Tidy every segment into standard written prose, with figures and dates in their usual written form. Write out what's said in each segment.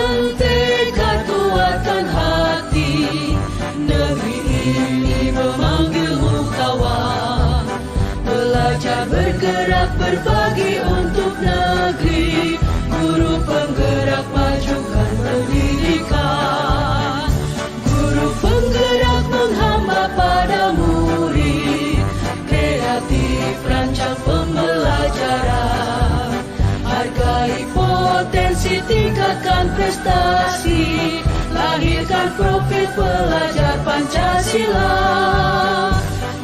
Dengan tekad kuatkan hati, negeri ini memanggilmu kawan. Belajar bergerak berbagi untuk negeri, guru penggerak majukan pendidikan. Guru penggerak menghamba pada murid, kreatif rancang pembelajaran. Hargai potensi, tingkatkan prestasi, lahirkan profil pelajar Pancasila.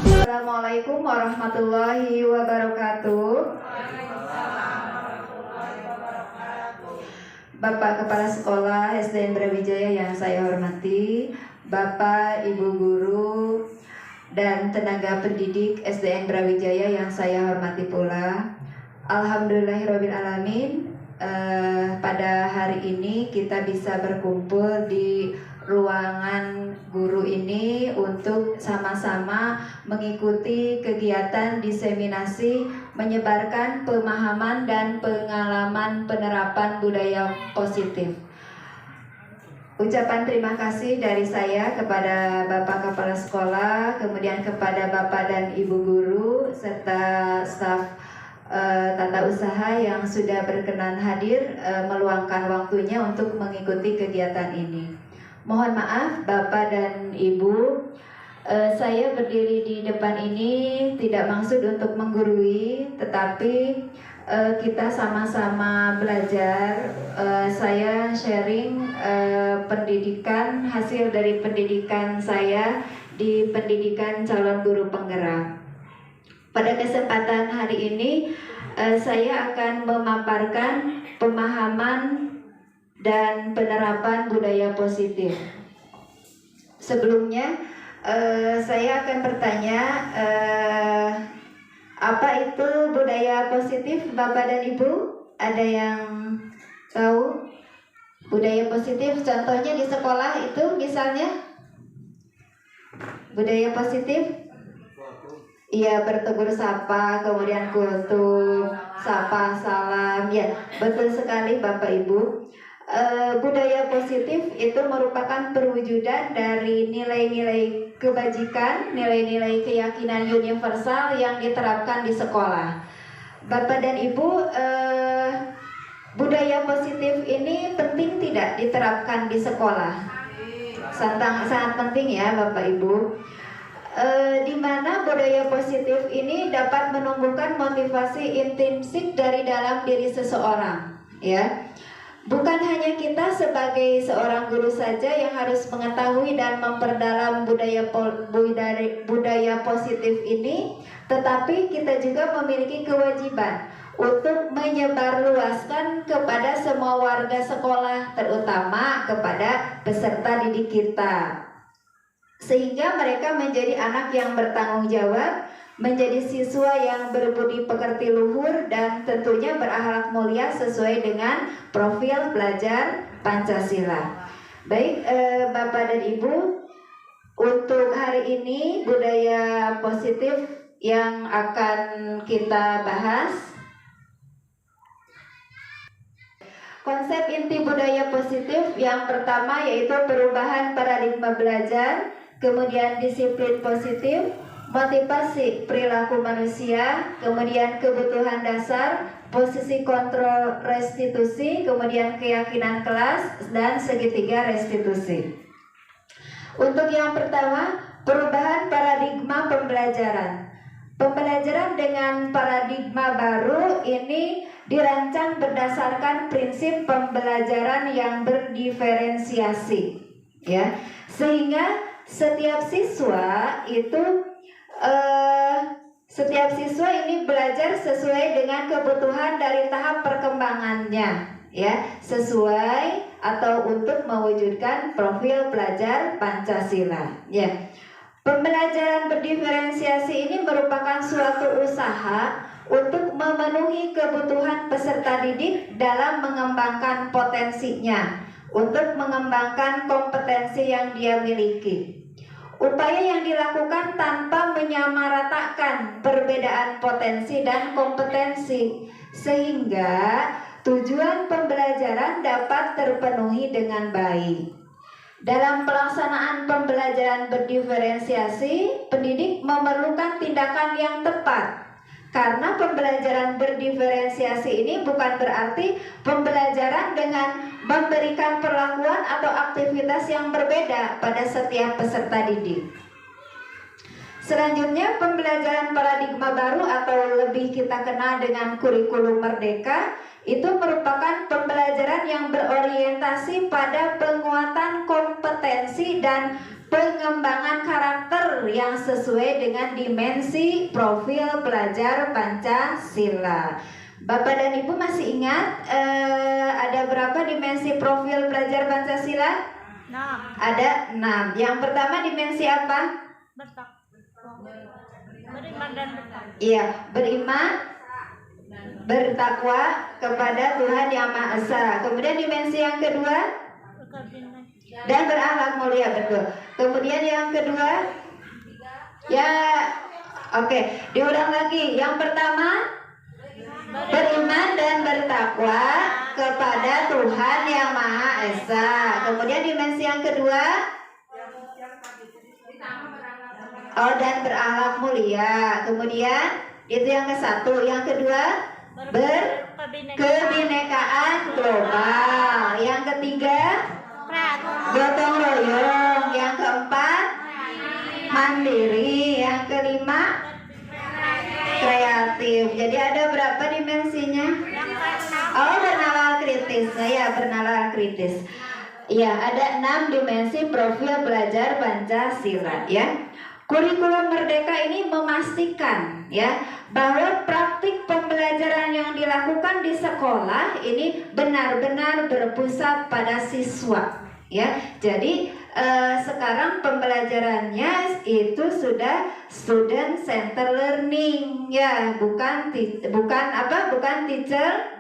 Assalamualaikum warahmatullahi wabarakatuh. Bapak Kepala Sekolah SDN Brawijaya yang saya hormati, Bapak, Ibu Guru, dan tenaga pendidik SDN Brawijaya yang saya hormati pula. Alhamdulillahirrabbilalamin, pada hari ini kita bisa berkumpul di ruangan guru ini untuk sama-sama mengikuti kegiatan diseminasi menyebarkan pemahaman dan pengalaman penerapan budaya positif. Ucapan terima kasih dari saya kepada Bapak Kepala Sekolah, kemudian kepada Bapak dan Ibu Guru, serta staf tata usaha yang sudah berkenan hadir meluangkan waktunya untuk mengikuti kegiatan ini. Mohon maaf Bapak dan Ibu, saya berdiri di depan ini tidak maksud untuk menggurui, tetapi kita sama-sama belajar. Saya sharing pendidikan, hasil dari pendidikan saya di pendidikan calon guru penggerak. Pada kesempatan hari ini saya akan memaparkan pemahaman dan penerapan budaya positif. Sebelumnya saya akan bertanya, apa itu budaya positif, Bapak dan Ibu? Ada yang tahu budaya positif? Contohnya di sekolah itu misalnya budaya positif? Iya, bertegur sapa, kemudian kultum, sapa, salam. Ya, betul sekali Bapak Ibu. Budaya positif itu merupakan perwujudan dari nilai-nilai kebajikan, nilai-nilai keyakinan universal yang diterapkan di sekolah. Bapak dan Ibu, budaya positif ini penting tidak diterapkan di sekolah? Sangat penting ya Bapak Ibu. Di mana budaya positif ini dapat menumbuhkan motivasi intrinsik dari dalam diri seseorang, ya. Bukan hanya kita sebagai seorang guru saja yang harus mengetahui dan memperdalam budaya positif ini, tetapi kita juga memiliki kewajiban untuk menyebarluaskan kepada semua warga sekolah, terutama kepada peserta didik kita, sehingga mereka menjadi anak yang bertanggung jawab, menjadi siswa yang berbudi pekerti luhur, dan tentunya berakhlak mulia sesuai dengan profil pelajar Pancasila. Baik Bapak dan Ibu, untuk hari ini budaya positif yang akan kita bahas. Konsep inti budaya positif yang pertama yaitu perubahan paradigma belajar, kemudian disiplin positif, motivasi perilaku manusia, kemudian kebutuhan dasar, posisi kontrol restitusi, kemudian keyakinan kelas, dan segitiga restitusi. Untuk yang pertama, perubahan paradigma pembelajaran. Pembelajaran dengan paradigma baru ini dirancang berdasarkan prinsip pembelajaran yang berdiferensiasi, ya, sehingga setiap siswa ini belajar sesuai dengan kebutuhan dari tahap perkembangannya, ya, sesuai atau untuk mewujudkan profil pelajar Pancasila, ya. Pembelajaran berdiferensiasi ini merupakan suatu usaha untuk memenuhi kebutuhan peserta didik dalam mengembangkan potensinya, untuk mengembangkan kompetensi yang dia miliki. Upaya yang dilakukan tanpa menyamaratakan perbedaan potensi dan kompetensi, sehingga tujuan pembelajaran pembelajaran dapat terpenuhi dengan baik. Dalam pelaksanaan pembelajaran berdiferensiasi, pendidik memerlukan tindakan yang tepat. Karena pembelajaran berdiferensiasi ini bukan berarti pembelajaran dengan memberikan perlakuan atau aktivitas yang berbeda pada setiap peserta didik. Selanjutnya, pembelajaran paradigma baru atau lebih kita kenal dengan kurikulum merdeka itu merupakan pembelajaran yang berorientasi pada penguatan kompetensi dan pengembangan karakter yang sesuai dengan dimensi profil pelajar Pancasila. Bapak dan Ibu masih ingat ada berapa dimensi profil pelajar Pancasila? 6. Ada 6. Yang pertama dimensi apa? Beriman dan bertakwa. Iya, beriman, bertakwa kepada Tuhan Yang Maha Esa. Kemudian dimensi yang kedua, dan berakhlak mulia, betul. Kemudian yang kedua, ya, oke, diulang lagi. Yang pertama, beriman dan bertakwa kepada Tuhan Yang Maha Esa. Kemudian dimensi yang kedua, dan berakhlak mulia. Kemudian itu yang ke-1. Yang kedua, berkebinekaan global. Yang ketiga, gotong royong. Yang keempat, mandiri. Yang kelima, kreatif. Jadi ada berapa dimensinya? Bernalar kritis. Ya, bernalar kritis. Ya, ada 6 dimensi profil belajar Pancasila, ya. Kurikulum Merdeka ini memastikan ya bahwa praktik pembelajaran yang dilakukan di sekolah ini benar-benar berpusat pada siswa ya. Jadi sekarang pembelajarannya itu sudah student center learning ya, bukan teacher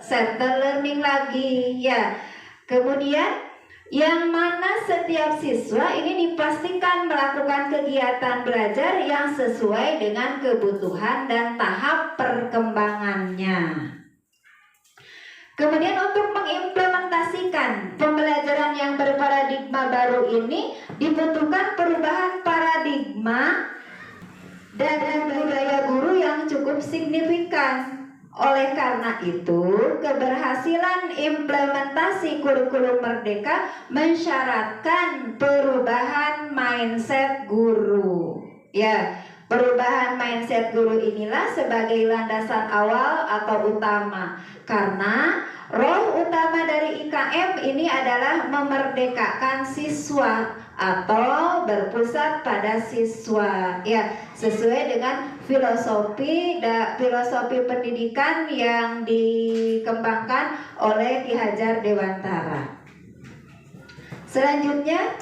center learning lagi ya. Kemudian yang mana setiap siswa ini dipastikan melakukan kegiatan belajar yang sesuai dengan kebutuhan dan tahap perkembangannya. Kemudian untuk mengimplementasikan pembelajaran yang berparadigma baru ini dibutuhkan perubahan paradigma dan budaya guru yang cukup signifikan. Oleh karena itu, keberhasilan implementasi kurikulum Merdeka mensyaratkan perubahan mindset guru. Ya, perubahan mindset guru inilah sebagai landasan awal atau utama. Karena roh utama dari IKM ini adalah memerdekakan siswa atau berpusat pada siswa. Ya, sesuai dengan filosofi pendidikan yang dikembangkan oleh Ki Hajar Dewantara. Selanjutnya,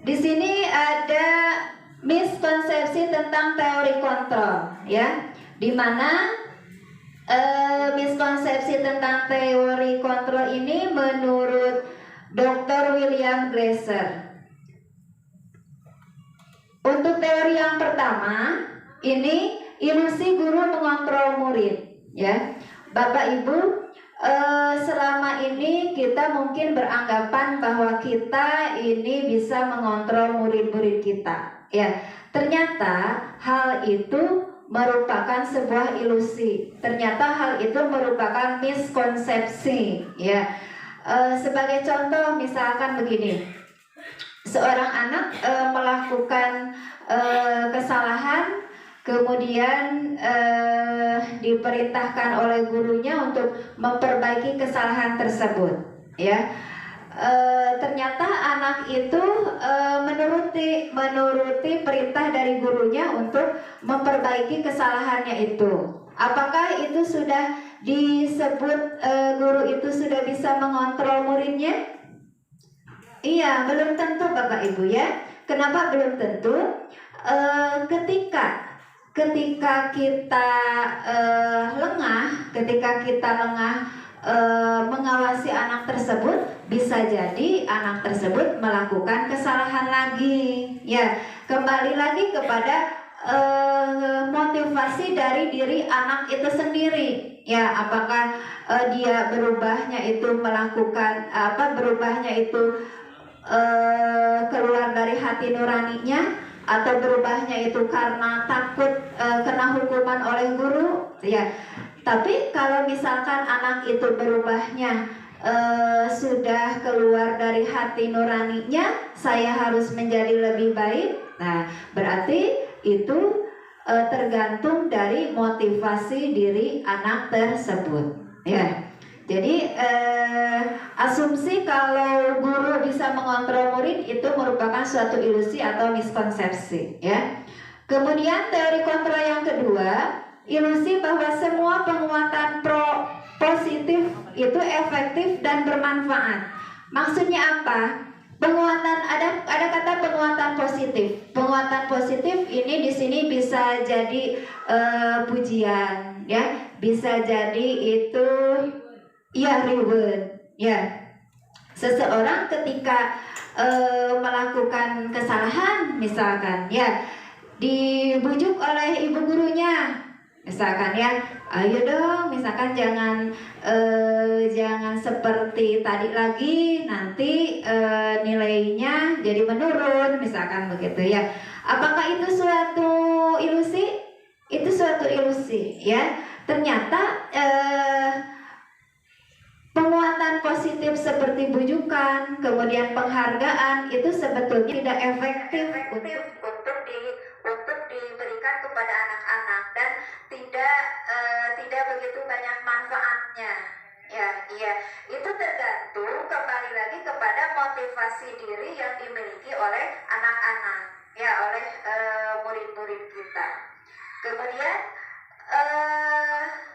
di sini ada miskonsepsi tentang teori kontrol, ya, di mana miskonsepsi tentang teori kontrol ini menurut Dr. William Glasser. Untuk teori yang pertama, ini ilusi guru mengontrol murid, ya. Bapak Ibu, selama ini kita mungkin beranggapan bahwa kita ini bisa mengontrol murid-murid kita, ya. Ternyata hal itu merupakan sebuah ilusi. Ternyata hal itu merupakan miskonsepsi, ya. Sebagai contoh, misalkan begini, seorang anak melakukan kesalahan, kemudian diperintahkan oleh gurunya untuk memperbaiki kesalahan tersebut, ya. Ternyata anak itu menuruti perintah dari gurunya untuk memperbaiki kesalahannya itu. Apakah itu sudah disebut guru itu sudah bisa mengontrol muridnya? Iya, belum tentu Bapak Ibu, ya. Kenapa belum tentu? Ketika kita lengah mengawasi anak tersebut, bisa jadi anak tersebut melakukan kesalahan lagi. Ya, kembali lagi kepada motivasi dari diri anak itu sendiri. Ya, apakah dia berubahnya itu melakukan berubahnya itu keluar dari hati nuraninya, atau berubahnya itu karena takut kena hukuman oleh guru, ya. Tapi kalau misalkan anak itu berubahnya sudah keluar dari hati nuraninya, saya harus menjadi lebih baik. Nah, berarti itu tergantung dari motivasi diri anak tersebut, ya. Jadi asumsi kalau guru bisa mengontrol murid itu merupakan suatu ilusi atau miskonsepsi, ya. Kemudian teori kontrol yang kedua, ilusi bahwa semua penguatan positif itu efektif dan bermanfaat. Maksudnya apa? Penguatan, ada kata penguatan positif. Penguatan positif ini di sini bisa jadi pujian, ya, bisa jadi itu ya reward, ya. Seseorang ketika melakukan kesalahan, misalkan, ya, dibujuk oleh ibu gurunya, misalkan, ya, ayo dong, misalkan jangan seperti tadi lagi, nanti nilainya jadi menurun, misalkan begitu, ya. Apakah itu suatu ilusi? Itu suatu ilusi, ya. Ternyata penguatan positif seperti bujukan, kemudian penghargaan itu sebetulnya tidak efektif untuk diberikan kepada anak-anak, dan tidak begitu banyak manfaatnya. Ya, iya, itu tergantung kembali lagi kepada motivasi diri yang dimiliki oleh anak-anak, ya, oleh murid-murid kita. Kemudian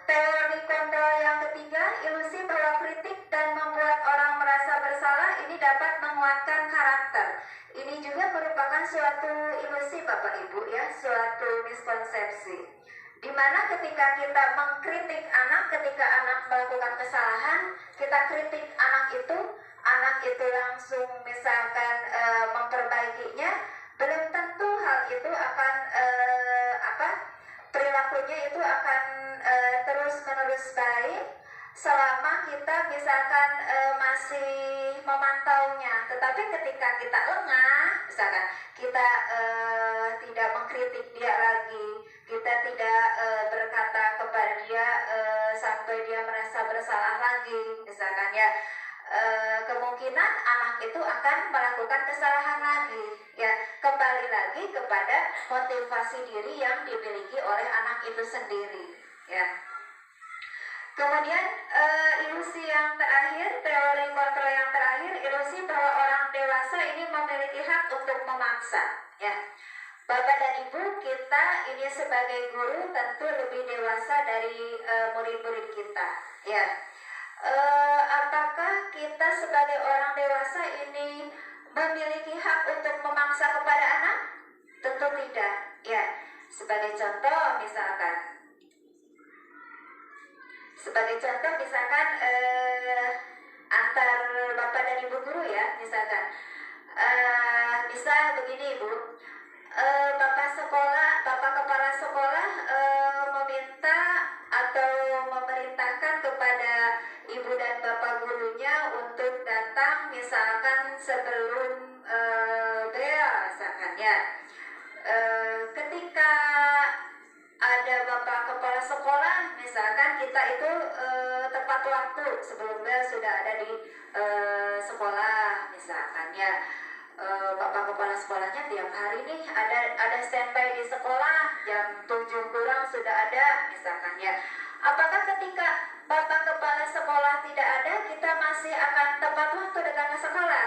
teori kontrol yang ketiga, ilusi bahwa kritik dan membuat orang merasa bersalah ini dapat menguatkan karakter. Ini juga merupakan suatu ilusi, Bapak Ibu, ya, suatu miskonsepsi. Dimana ketika kita mengkritik anak, ketika anak melakukan kesalahan, kita kritik anak itu langsung misalkan memperbaikinya, belum tentu hal itu akan perilakunya itu akan terus-menerus baik selama kita misalkan masih memantaunya. Tetapi ketika kita lengah, misalkan kita tidak mengkritik dia lagi, kita tidak berkata kepada dia sampai dia merasa bersalah lagi, misalkan, ya, kemungkinan anak itu akan melakukan kesalahan lagi, ya. Kembali lagi kepada motivasi diri yang dimiliki oleh anak itu sendiri, ya. Kemudian ilusi yang terakhir, teori kontrol yang terakhir, ilusi bahwa orang dewasa ini memiliki hak untuk memaksa, ya. Bapak dan Ibu, kita ini sebagai guru tentu lebih dewasa dari murid-murid kita, ya. Apakah kita sebagai orang dewasa ini memiliki hak untuk memaksa kepada anak? Tentu tidak, ya. Sebagai contoh misalkan antar Bapak dan Ibu guru, ya, misalkan bisa begini, Ibu, Bapak kepala sekolah meminta atau memerintahkan kepada Ibu dan Bapak gurunya untuk datang misalkan sebelum bel, misalkan, ya. Ketika ada Bapak kepala sekolah, misalkan kita itu tepat waktu sebelum bel sudah ada di sekolah, misalkan, ya. Bapak kepala sekolahnya tiap hari nih ada standby di sekolah, jam 7 kurang sudah ada, misalkan, ya. Apakah ketika Bapak kepala sekolah tidak ada, kita masih akan tepat waktu datang ke sekolah?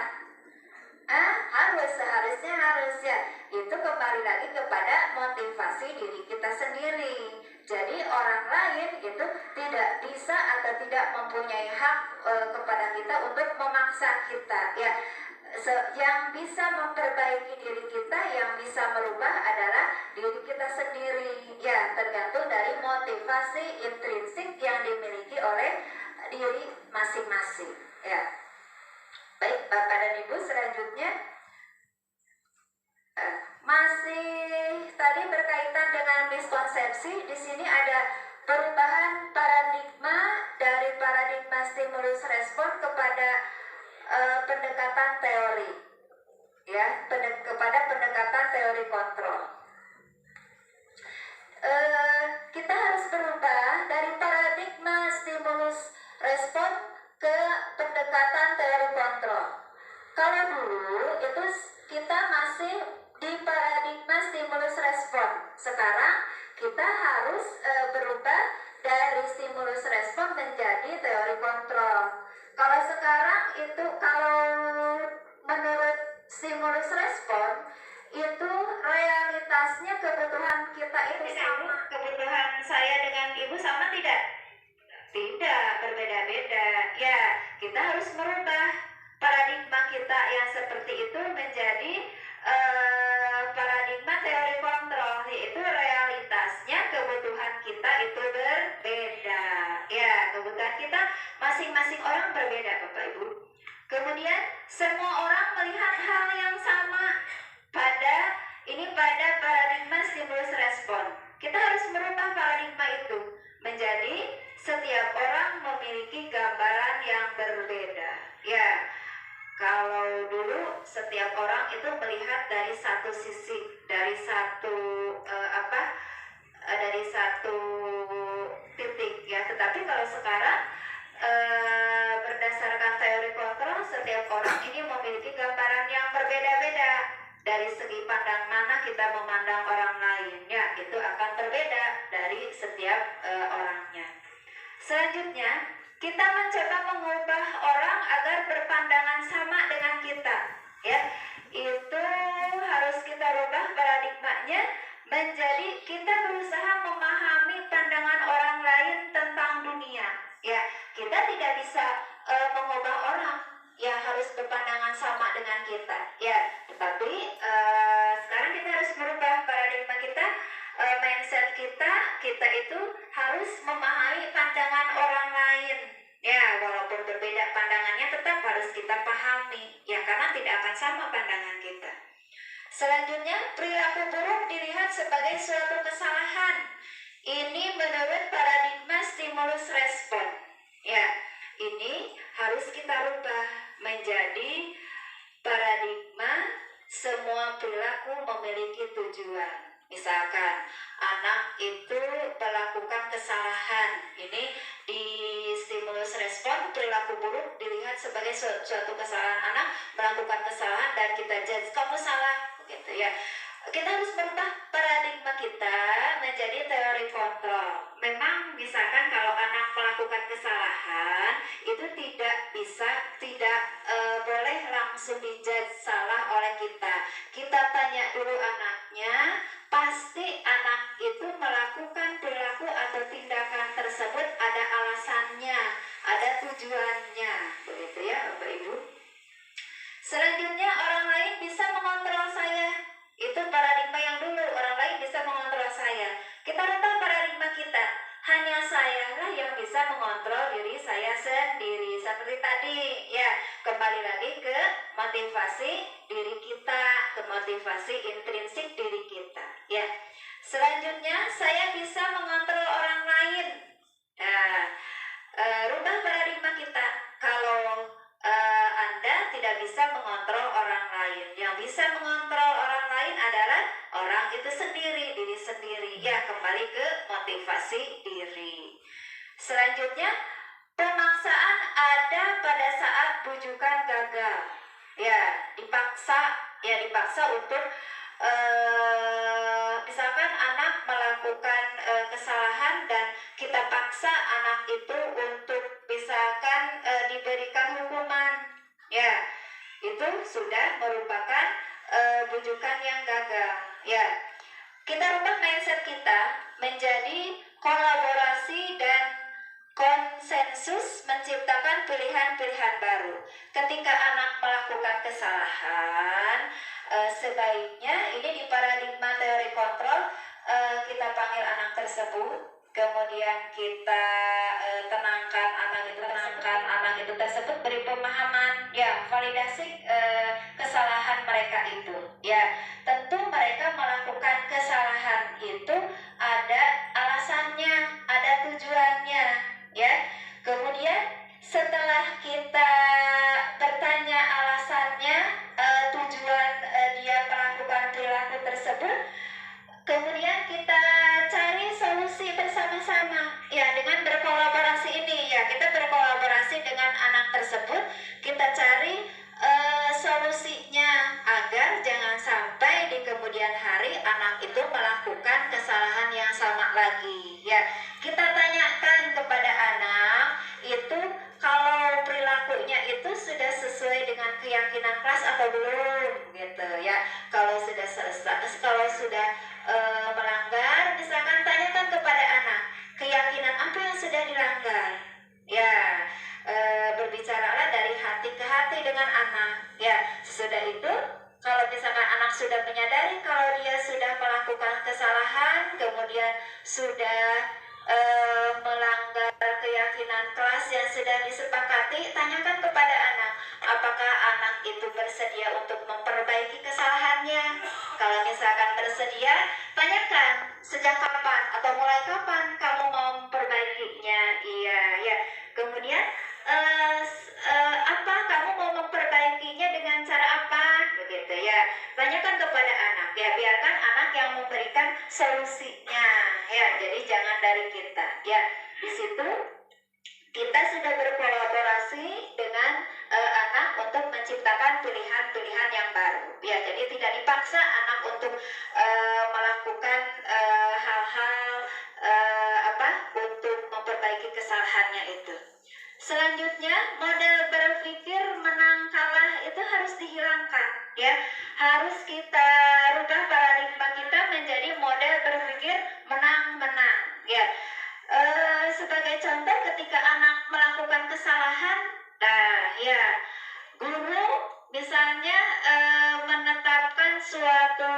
Seharusnya harus, ya. Itu kembali lagi kepada motivasi diri kita sendiri. Jadi orang lain itu tidak bisa atau tidak mempunyai hak kepada kita untuk memaksa kita, ya. Yang bisa memperbaiki diri kita, yang bisa merubah adalah diri kita sendiri, ya, tergantung dari motivasi intrinsik yang dimiliki oleh diri masing-masing, ya. Baik, Bapak dan Ibu, selanjutnya Masih tadi berkaitan dengan miskonsepsi, di sini ada perubahan paradigma dari paradigma stimulus respon kepada pendekatan teori, ya, kepada pendekatan teori kontrol. Kita harus berubah dari paradigma stimulus respon ke pendekatan teori kontrol. Kalau dulu itu kita masih di paradigma stimulus respon, sekarang kita harus berubah dari stimulus respon menjadi teori kontrol. Kalau sekarang itu, kalau menurut stimulus respon itu realitasnya kebutuhan kita itu sama. Kebutuhan saya dengan ibu sama tidak? Tidak, berbeda-beda. Ya, kita harus merubah paradigma kita yang seperti itu menjadi paradigma teori kontrol, yaitu realitasnya kebutuhan kita itu berbeda. Ya, kebutuhan kita masing-masing orang berbeda, Bapak Ibu. Kemudian semua orang melihat hal yang sama pada paradigma stimulus respon. Kita harus merubah paradigma itu menjadi setiap orang memiliki gambaran yang berbeda. Ya, kalau dulu setiap orang itu melihat dari satu sisi, dari satu dari satu titik, ya. Tetapi kalau sekarang berdasarkan teori kontrol, setiap orang ini memiliki gambaran yang berbeda-beda. Dari segi pandang mana kita memandang orang lain, ya, itu akan berbeda dari setiap orangnya. Selanjutnya, kita mencoba mengubah orang agar berpandangan sama dengan kita, ya. Itu harus kita rubah paradigmanya menjadi kita berusaha memahami pandangan orang lain tentang dunia, ya. Kita tidak bisa mengubah orang yang harus berpandangan sama dengan kita, ya. Tetapi sekarang kita harus merubah paradigma kita, mindset kita itu harus memahami pandangan orang lain, ya. Walaupun berbeda pandangannya, tetap harus kita pahami, ya, karena tidak akan sama pandangan kita. Selanjutnya, perilaku buruk dilihat sebagai suatu kesalahan. Ini menurut paradigma stimulus respon, ya. Ini harus kita rubah menjadi paradigma semua perilaku memiliki tujuan. Misalkan anak itu melakukan kesalahan, ini di stimulus respon perilaku buruk dilihat sebagai suatu kesalahan. Anak melakukan kesalahan dan kita judge, kamu salah, begitu, ya. Kita harus merubah paradigma kita menjadi teori kontrol. Memang misalkan kalau anak melakukan kesalahan itu tidak boleh langsung dijudge salah oleh kita. Kita tanya dulu anaknya, pasti anak itu melakukan perilaku atau tindakan tersebut ada alasannya, ada tujuannya, begitu, ya, Bapak Ibu. Selanjutnya, orang lain bisa mengontrol saya. Itu paradigma yang dulu, orang lain bisa mengontrol saya. Kita rubah paradigma kita, hanya saya lah yang bisa mengontrol diri saya sendiri. Seperti tadi, ya, kembali lagi ke motivasi diri kita, ke motivasi intrinsik diri kita, ya. Selanjutnya, saya bisa mengontrol orang lain. Nah, rubah paradigma kita. Kalau Anda tidak bisa mengontrol orang lain, yang bisa mengontrol orang lain adalah orang itu sendiri, diri sendiri, ya. Kembali ke motivasi diri. Selanjutnya, pemaksaan ada pada saat bujukan gagal, ya. Dipaksa untuk misalkan anak melakukan kesalahan dan kita paksa anak itu untuk misalkan diberikan hukuman, ya, itu sudah merupakan bujukan yang gagal, ya. Kita rubah mindset kita menjadi kolaborasi dan konsensus menciptakan pilihan-pilihan baru. Ketika anak melakukan kesalahan, sebaiknya ini di paradigma teori kontrol, kita panggil anak tersebut, kemudian kita tenangkan anak itu tersebut, beri pemahaman, ya, validasi kesalahan mereka itu, ya. Tentu mereka kesalahan itu ada alasannya, ada tujuannya, ya. Kemudian setelah kita bertanya alasannya, tujuan dia melakukan perilaku tersebut, kemudian kita cari solusi bersama-sama, ya, dengan berkolaborasi ini, ya, kita berkolaborasi dengan anak tersebut, kita cari solusinya agar jangan sampai di kemudian hari anak itu melakukan kesalahan yang sama lagi, ya. Kita tanyakan kepada anak itu kalau perilakunya itu sudah sesuai dengan keyakinan kelas atau belum, gitu, ya. Kalau sudah selesai, kalau sudah melanggar, misalkan tanyakan kepada anak keyakinan apa yang sudah dilanggar, ya. Berbicaralah dari hati ke hati dengan anak, ya. Sesudah itu, kalau misalkan anak sudah menyadari kalau dia sudah melakukan kesalahan, kemudian sudah melanggar keyakinan kelas yang sudah disepakati, tanyakan kepada anak, apakah anak itu bersedia untuk memperbaiki kesalahannya. Kalau misalkan bersedia, tanyakan sejak kapan atau mulai kapan kamu mau memperbaikinya. Iya, ya. Kemudian apa kamu mau memperbaikinya dengan cara apa, begitu, ya. Tanyakan kepada anak, ya, biarkan anak yang memberikan solusinya, ya. Jadi jangan dari kita, ya. Di situ kita sudah berkolaborasi dengan anak untuk menciptakan pilihan-pilihan yang baru, ya. Jadi tidak dipaksa anak untuk melakukan hal-hal untuk memperbaiki kesalahannya itu. Selanjutnya, model berpikir menang kalah itu harus dihilangkan, ya. Harus kita rubah paradigma kita menjadi model berpikir menang-menang, ya. Sebagai contoh, ketika anak melakukan kesalahan, ya, guru misalnya menetapkan suatu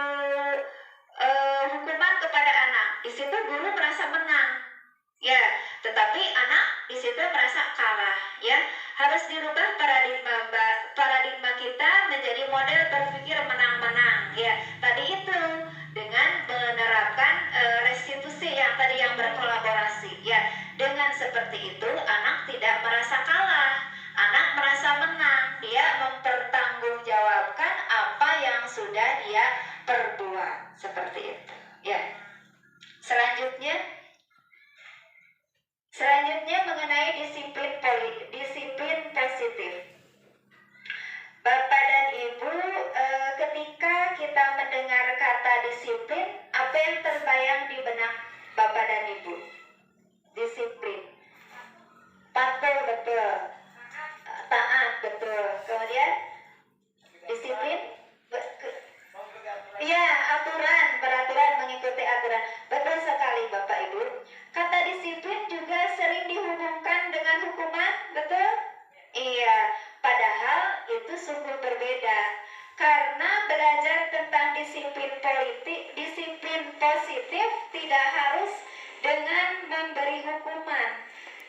hukuman kepada anak, di situ guru merasa menang, ya, tetapi anak di situ merasa kalah, ya. Harus dirubah paradigma kita menjadi model berpikir menang-menang, ya. Tadi itu dengan menerapkan restitusi yang tadi yang berkolaborasi, ya. Dengan seperti itu anak tidak merasa kalah, anak merasa menang, dia mempertanggungjawabkan apa yang sudah dia perbuat, seperti itu, ya. Selanjutnya mengenai disiplin positif. Bapak dan Ibu, ketika kita mendengar kata disiplin, apa yang terbayang di benak Bapak dan Ibu? Disiplin. Patuh, betul. Taat, betul. Kemudian disiplin, iya, peraturan, mengikuti aturan. Betul sekali Bapak Ibu. Kata disiplin juga sering dihubungkan dengan hukuman, betul? Iya, padahal itu sungguh berbeda. Karena belajar tentang disiplin positif tidak harus dengan memberi hukuman.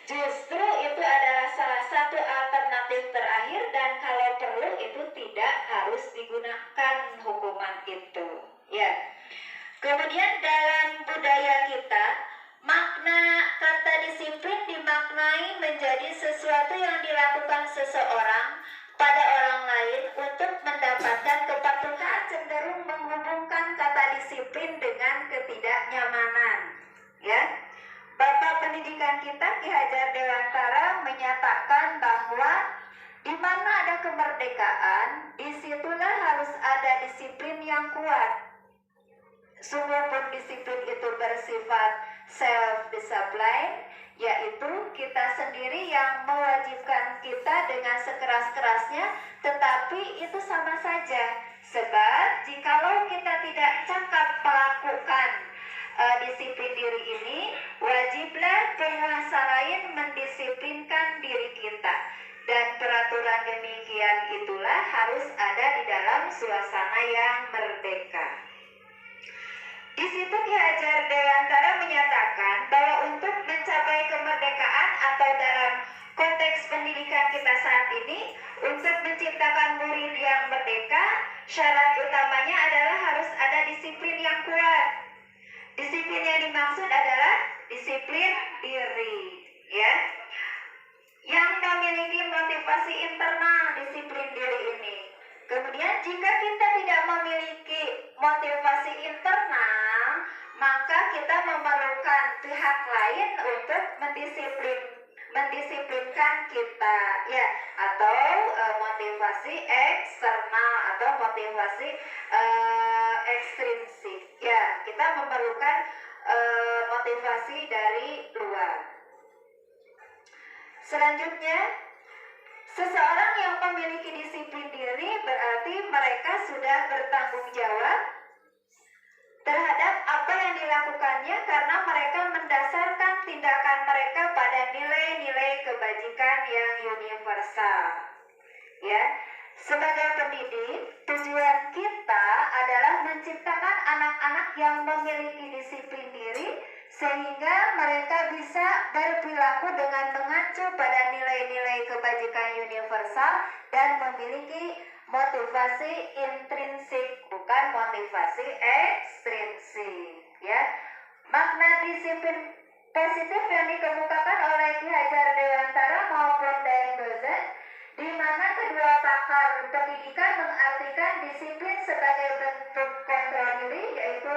Justru itu adalah salah satu alternatif terakhir, dan kalau perlu itu tidak harus digunakan hukuman itu, ya. Kemudian dalam budaya kita, makna kata disiplin dimaknai menjadi sesuatu yang dilakukan seseorang pada orang lain untuk mendapatkan kepatuhan, cenderung menghubungkan kata disiplin dengan ketidaknyamanan, ya. Bapak pendidikan kita Ki Hajar Dewantara menyatakan bahwa di mana ada kemerdekaan, disitulah harus ada disiplin yang kuat. Sungguh pun disiplin itu bersifat self-discipline, yaitu kita sendiri yang mewajibkan kita dengan sekeras-kerasnya, tetapi itu sama saja. Sebab jikalau kita tidak cakap melakukan disiplin diri ini, wajiblah penguasa lain mendisiplinkan diri kita. Dan peraturan demikian itulah harus ada di dalam suasana yang merdeka. Di situ Ki Hajar Dewantara menyatakan bahwa untuk mencapai kemerdekaan atau dalam konteks pendidikan kita saat ini, untuk menciptakan murid yang merdeka, syarat utamanya adalah harus ada disiplin yang kuat. Disiplin yang dimaksud adalah disiplin diri, ya. Yang memiliki motivasi internal disiplin diri ini. Kemudian jika kita tidak memiliki motivasi internal, maka kita memerlukan pihak lain untuk mendisiplinkan kita, ya, atau motivasi eksternal atau motivasi ekstrinsik, ya. Kita memerlukan motivasi dari luar. Selanjutnya, seseorang yang memiliki disiplin diri berarti mereka sudah bertanggung jawab terhadap apa yang dilakukannya karena mereka mendasarkan tindakan mereka pada nilai-nilai kebajikan yang universal. Ya, sebagai pendidik, tujuan kita adalah menciptakan anak-anak yang memiliki disiplin diri sehingga mereka bisa berperilaku dengan mengacu pada nilai-nilai kebajikan universal dan memiliki motivasi intrinsik, bukan motivasi ekstrinsik, ya. Makna disiplin positif yang dikemukakan oleh Ki Hajar Dewantara maupun Daeng Dozen, di mana kedua pakar pendidikan mengartikan disiplin sebagai bentuk kontrol diri, yaitu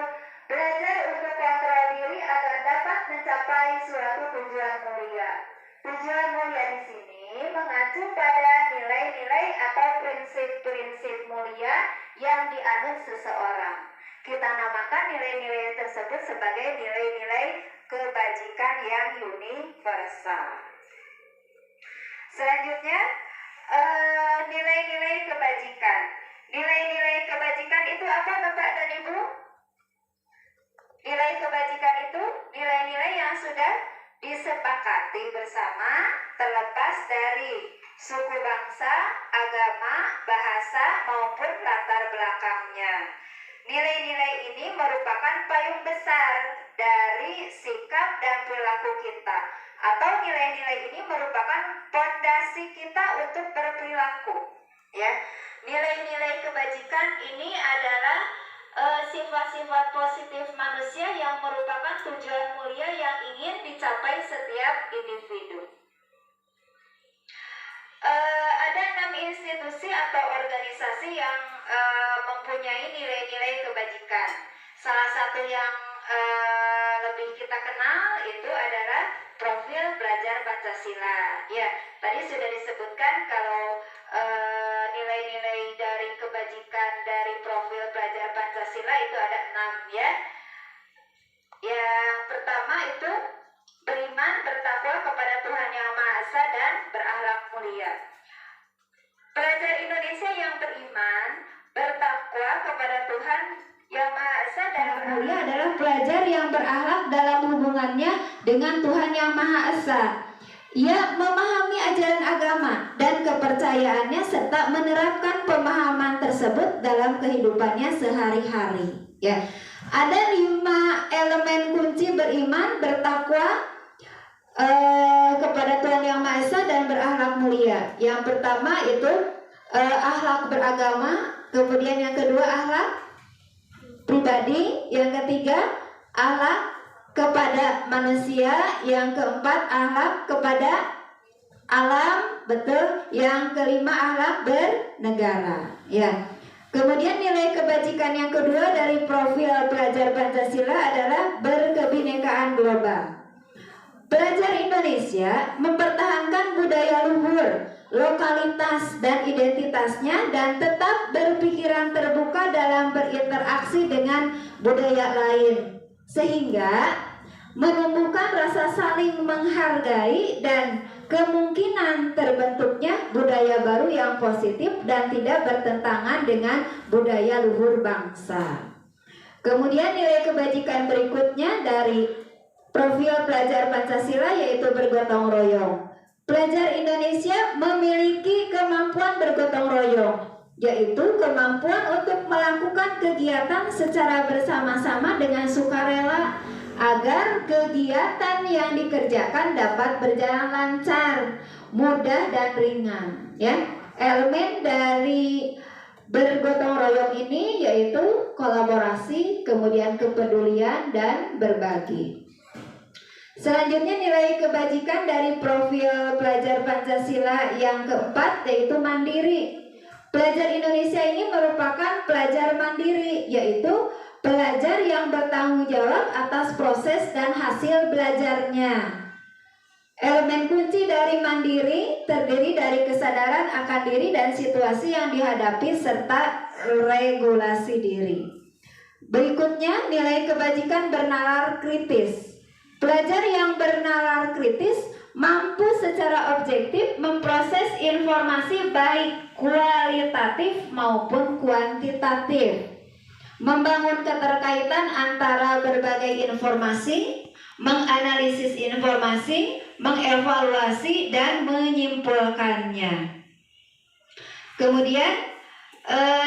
belajar untuk kontrol diri agar dapat mencapai suatu tujuan mulia. Tujuan mulia di sini mengacu pada nilai-nilai atau prinsip-prinsip mulia yang dianut seseorang. Kita namakan nilai-nilai tersebut sebagai nilai-nilai kebajikan yang universal. Selanjutnya, nilai-nilai kebajikan. Nilai-nilai kebajikan itu apa, Bapak dan Ibu? Nilai kebajikan itu nilai-nilai yang sudah disepakati bersama terlepas dari suku bangsa, agama, bahasa maupun latar belakangnya. Nilai-nilai ini merupakan payung besar dari sikap dan perilaku kita, atau nilai-nilai ini merupakan fondasi kita untuk berperilaku, ya. Nilai-nilai kebajikan ini adalah sifat-sifat positif manusia yang merupakan tujuan mulia yang ingin dicapai setiap individu. Ada 6 institusi atau organisasi yang mempunyai nilai-nilai kebajikan. Salah satu yang lebih kita kenal itu adalah Profil Pelajar Pancasila. Ya, tadi sudah disebutkan kalau nilai-nilai dari kebajikan dari Profil Pelajar Pancasila itu ada 6, ya. Yang pertama itu beriman, bertakwa kepada Tuhan Yang Maha Esa dan berakhlak mulia. Pelajar Indonesia yang beriman, bertakwa kepada Tuhan Yang Maha Esa dan mulia adalah pelajar yang berakhlak dalam hubungannya dengan Tuhan Yang Maha Esa. Ia memahami ajaran agama dan kepercayaannya serta menerapkan pemahaman tersebut dalam kehidupannya sehari-hari. Ya, ada 5 elemen kunci beriman, bertakwa kepada Tuhan Yang Maha Esa dan berakhlak mulia. Yang pertama itu akhlak beragama, kemudian yang kedua akhlak pribadi, yang ketiga akhlak kepada manusia, yang keempat akhlak kepada alam, betul, yang kelima akhlak bernegara, ya. Kemudian nilai kebajikan yang kedua dari Profil Pelajar Pancasila adalah berkebinekaan global. Pelajar Indonesia mempertahankan budaya luhur, lokalitas dan identitasnya dan tetap berpikiran terbuka dalam berinteraksi dengan budaya lain, sehingga menumbuhkan rasa saling menghargai dan kemungkinan terbentuknya budaya baru yang positif dan tidak bertentangan dengan budaya luhur bangsa. Kemudian nilai kebajikan berikutnya dari Profil Pelajar Pancasila yaitu bergotong royong. Pelajar Indonesia memiliki kemampuan bergotong royong, yaitu kemampuan untuk melakukan kegiatan secara bersama-sama dengan sukarela agar kegiatan yang dikerjakan dapat berjalan lancar, mudah dan ringan, ya. Elemen dari Bergotong royong ini yaitu kolaborasi, kemudian kepedulian, dan berbagi. Selanjutnya nilai kebajikan dari profil pelajar Pancasila yang keempat yaitu mandiri. Pelajar Indonesia ini merupakan pelajar mandiri, yaitu pelajar yang bertanggung jawab atas proses dan hasil belajarnya. Elemen kunci dari mandiri terdiri dari kesadaran akan diri dan situasi yang dihadapi serta regulasi diri. Berikutnya nilai kebajikan bernalar kritis. Pelajar yang bernalar kritis mampu secara objektif memproses informasi baik kualitatif maupun kuantitatif, membangun keterkaitan antara berbagai informasi, menganalisis informasi, mengevaluasi, dan menyimpulkannya. Kemudian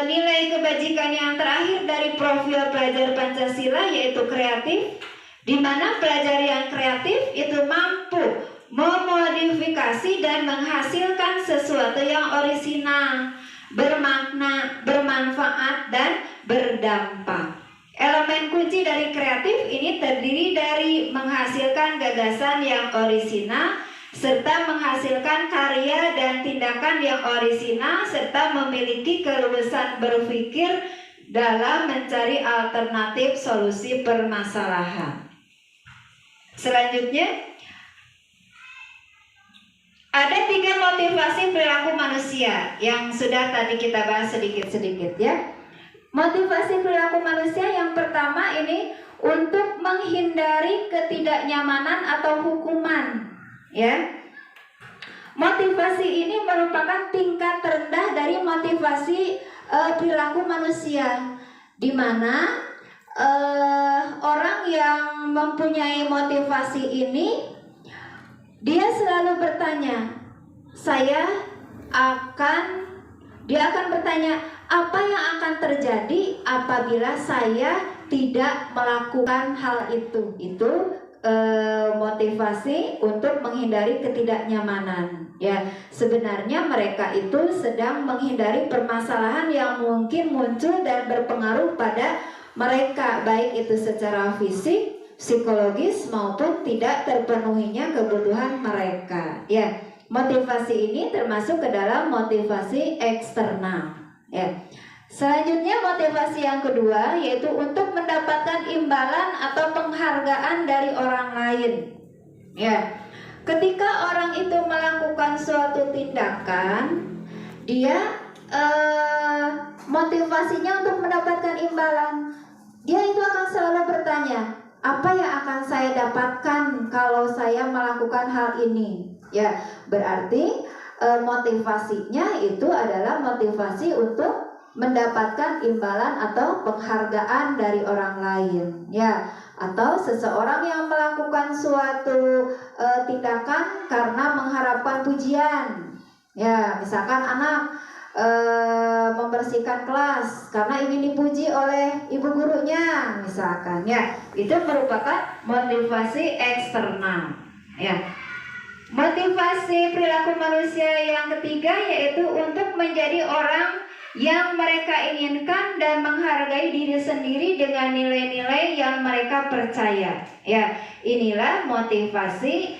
nilai kebajikan yang terakhir dari profil pelajar Pancasila yaitu kreatif, di mana pelajar yang kreatif itu mampu memodifikasi dan menghasilkan sesuatu yang orisinal, bermakna, bermanfaat, dan berdampak. Elemen kunci dari kreatif ini terdiri dari menghasilkan gagasan yang orisinal, serta menghasilkan karya dan tindakan yang orisinal, serta memiliki keluasan berpikir dalam mencari alternatif solusi permasalahan. Selanjutnya, ada 3 motivasi perilaku manusia yang sudah tadi kita bahas sedikit-sedikit ya. Motivasi perilaku manusia yang pertama ini untuk menghindari ketidaknyamanan atau hukuman ya. Motivasi ini merupakan tingkat terendah dari motivasi perilaku manusia, di mana orang yang mempunyai motivasi ini dia selalu bertanya, dia akan bertanya apa yang akan terjadi apabila saya tidak melakukan hal itu. Itu motivasi untuk menghindari ketidaknyamanan ya. Sebenarnya mereka itu sedang menghindari permasalahan yang mungkin muncul dan berpengaruh pada mereka, baik itu secara fisik, psikologis, maupun tidak terpenuhinya kebutuhan mereka ya. Motivasi ini termasuk ke dalam motivasi eksternal ya. Selanjutnya motivasi yang kedua yaitu untuk mendapatkan imbalan atau penghargaan dari orang lain ya. Ketika orang itu melakukan suatu tindakan, dia motivasinya untuk mendapatkan imbalan. Dia itu akan selalu bertanya, apa yang akan saya dapatkan kalau saya melakukan hal ini ya. Berarti motivasinya itu adalah motivasi untuk mendapatkan imbalan atau penghargaan dari orang lain ya. Atau seseorang yang melakukan suatu tindakan karena mengharapkan pujian ya. Misalkan anak membersihkan kelas karena ingin dipuji oleh ibu gurunya misalkan ya. Itu merupakan motivasi eksternal ya. Motivasi perilaku manusia yang ketiga yaitu untuk menjadi orang yang mereka inginkan dan menghargai diri sendiri dengan nilai-nilai yang mereka percaya ya. Inilah motivasi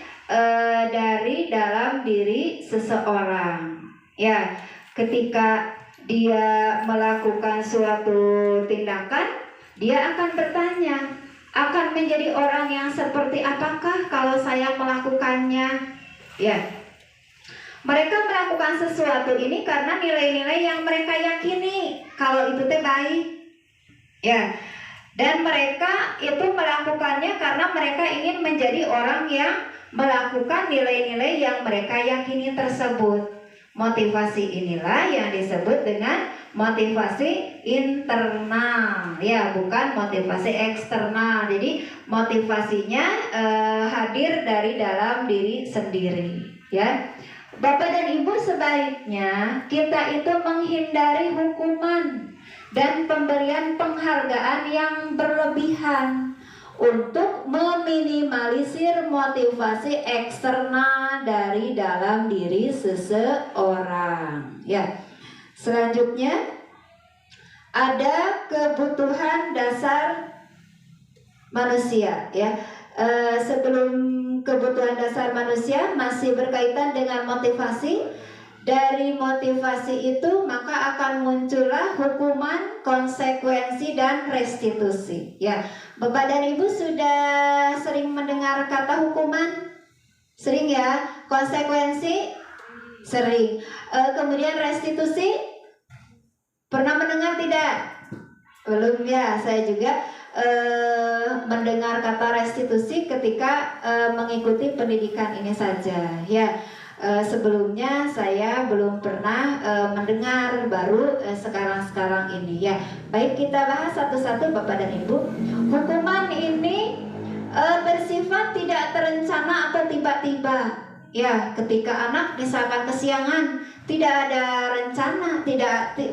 dari dalam diri seseorang ya. Ketika dia melakukan suatu tindakan, dia akan bertanya, akan menjadi orang yang seperti apakah kalau saya melakukannya ya. Mereka melakukan sesuatu ini karena nilai-nilai yang mereka yakini kalau itu baik ya. Dan mereka itu melakukannya karena mereka ingin menjadi orang yang melakukan nilai-nilai yang mereka yakini tersebut. Motivasi inilah yang disebut dengan motivasi internal ya, bukan motivasi eksternal. Jadi motivasinya hadir dari dalam diri sendiri ya. Bapak dan Ibu, sebaiknya kita itu menghindari hukuman dan pemberian penghargaan yang berlebihan untuk meminimalisir motivasi eksternal dari dalam diri seseorang ya. Selanjutnya ada kebutuhan dasar manusia ya. Sebelum kebutuhan dasar manusia masih berkaitan dengan motivasi. Dari motivasi itu maka akan muncullah hukuman, konsekuensi dan restitusi. Ya, Bapak dan Ibu sudah sering mendengar kata hukuman? Sering ya. Konsekuensi? Sering. Kemudian restitusi? Pernah mendengar tidak? Belum ya. Saya juga mendengar kata restitusi ketika mengikuti pendidikan ini saja. Ya. Sebelumnya saya belum pernah mendengar, baru sekarang-sekarang ini ya. Baik, kita bahas satu-satu Bapak dan Ibu. Hukuman ini bersifat tidak terencana atau tiba-tiba. Ya, ketika anak misalkan kesiangan, tidak ada rencana,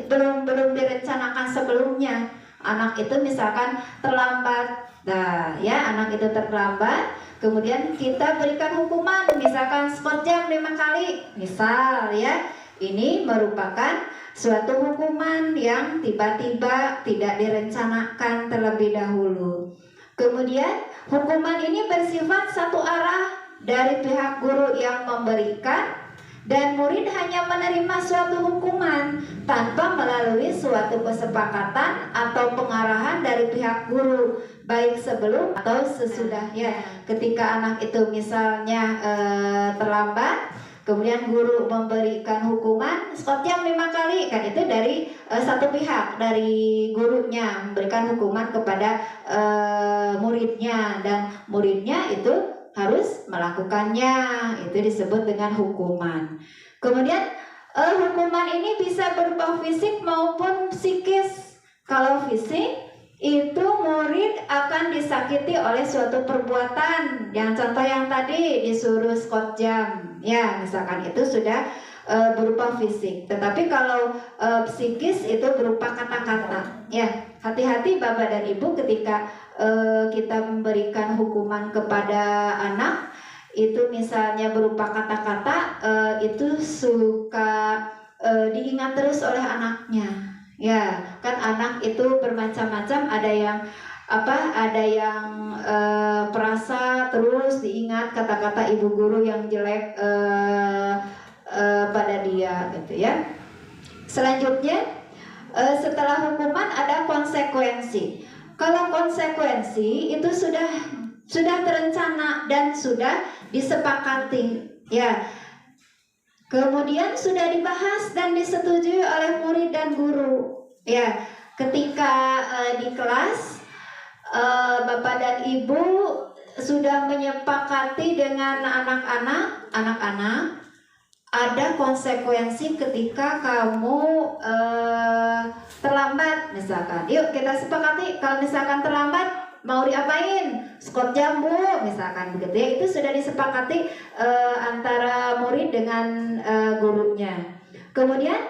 belum direncanakan sebelumnya. Anak itu misalkan terlambat. Nah, ya, anak itu terlambat, kemudian kita berikan hukuman, misalkan skot jam 5 kali, misal ya. Ini merupakan suatu hukuman yang tiba-tiba tidak direncanakan terlebih dahulu. Kemudian hukuman ini bersifat satu arah dari pihak guru yang memberikan, dan murid hanya menerima suatu hukuman tanpa melalui suatu kesepakatan atau pengarahan dari pihak guru, baik sebelum atau sesudahnya. Ketika anak itu misalnya terlambat, kemudian guru memberikan hukuman skot jam 5 kali, kan itu dari satu pihak, dari gurunya memberikan hukuman kepada muridnya, dan muridnya itu harus melakukannya. Itu disebut dengan hukuman. Kemudian hukuman ini bisa berupa fisik maupun psikis. Kalau fisik itu murid akan disakiti oleh suatu perbuatan, yang contoh yang tadi disuruh skot jam, ya misalkan itu sudah berupa fisik. Tetapi kalau psikis itu berupa kata-kata. Ya, hati-hati Bapak dan Ibu ketika kita memberikan hukuman kepada anak, itu misalnya berupa kata-kata, itu suka diingat terus oleh anaknya. Ya, kan anak itu bermacam-macam, ada yang perasa terus diingat kata-kata ibu guru yang jelek pada dia, gitu ya. Selanjutnya, setelah hukuman ada konsekuensi. Kalau konsekuensi itu sudah terencana dan sudah disepakati, ya. Kemudian sudah dibahas dan disetujui oleh murid dan guru. Ya, ketika di kelas Bapak dan Ibu sudah menyepakati dengan anak-anak, ada konsekuensi ketika kamu terlambat misalkan. Yuk kita sepakati, kalau misalkan terlambat mau diapain? Skot jam Bu, misalkan begitu ya. Itu sudah disepakati antara murid dengan gurunya. Kemudian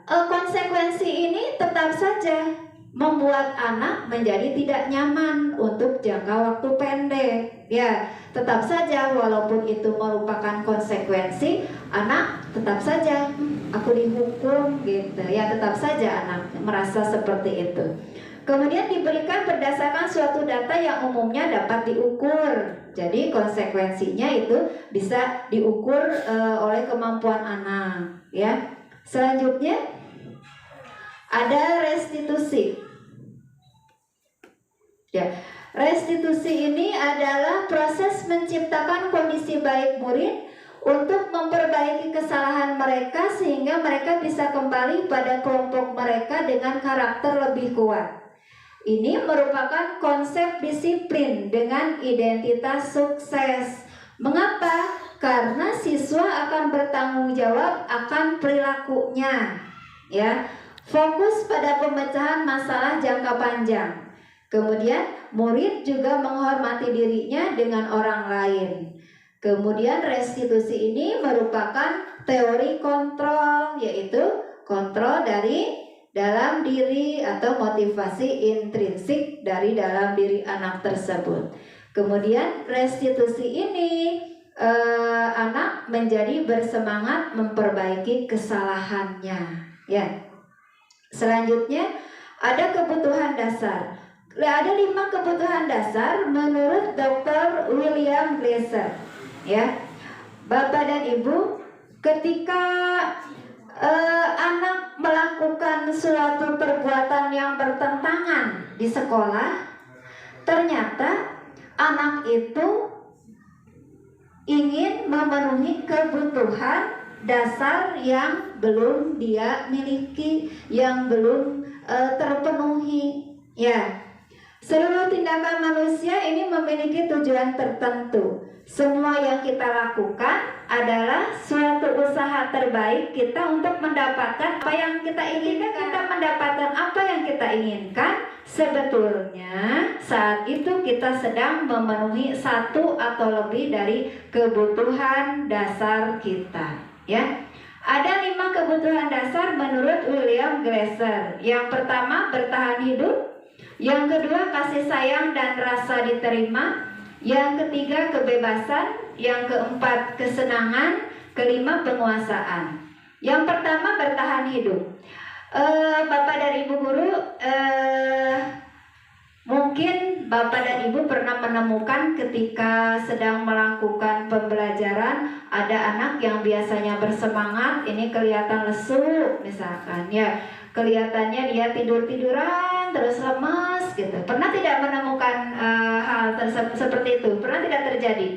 konsekuensi ini tetap saja membuat anak menjadi tidak nyaman untuk jangka waktu pendek. Ya, tetap saja walaupun itu merupakan konsekuensi, anak tetap saja aku dihukum gitu. Ya, tetap saja anak merasa seperti itu. Kemudian diberikan berdasarkan suatu data yang umumnya dapat diukur. Jadi konsekuensinya itu bisa diukur oleh kemampuan anak, ya. Selanjutnya ada restitusi. Ya, restitusi ini adalah proses menciptakan kondisi baik murid untuk memperbaiki kesalahan mereka sehingga mereka bisa kembali pada kelompok mereka dengan karakter lebih kuat. Ini merupakan konsep disiplin dengan identitas sukses. Mengapa? Karena siswa akan bertanggung jawab akan perilakunya. Ya, fokus pada pemecahan masalah jangka panjang. Kemudian murid juga menghormati dirinya dengan orang lain. Kemudian restitusi ini merupakan teori kontrol, yaitu kontrol dari dalam diri atau motivasi intrinsik dari dalam diri anak tersebut. Kemudian restitusi ini anak menjadi bersemangat memperbaiki kesalahannya. Ya. Selanjutnya ada kebutuhan dasar. Ada 5 kebutuhan dasar menurut Dr. William Glasser. Ya, Bapak dan Ibu, ketika anak melakukan suatu perbuatan yang bertentangan di sekolah, ternyata anak itu ingin memenuhi kebutuhan dasar yang belum dia miliki, yang belum terpenuhi. Ya, seluruh tindakan manusia ini memiliki tujuan tertentu. Semua yang kita lakukan adalah suatu usaha terbaik kita untuk mendapatkan apa yang kita inginkan. Kita mendapatkan apa yang kita inginkan, sebetulnya saat itu kita sedang memenuhi satu atau lebih dari kebutuhan dasar kita. Ya, ada 5 kebutuhan dasar menurut William Glasser. Yang pertama, bertahan hidup. Yang kedua, kasih sayang dan rasa diterima. Yang ketiga, kebebasan. Yang keempat, kesenangan. Kelima, penguasaan. Yang pertama, bertahan hidup. Bapak dan Ibu guru, mungkin Bapak dan Ibu pernah menemukan ketika sedang melakukan pembelajaran, ada anak yang biasanya bersemangat, ini kelihatan lesu misalkan, ya, kelihatannya dia tidur-tiduran terus lemas gitu. Pernah tidak menemukan hal seperti itu? Pernah tidak terjadi?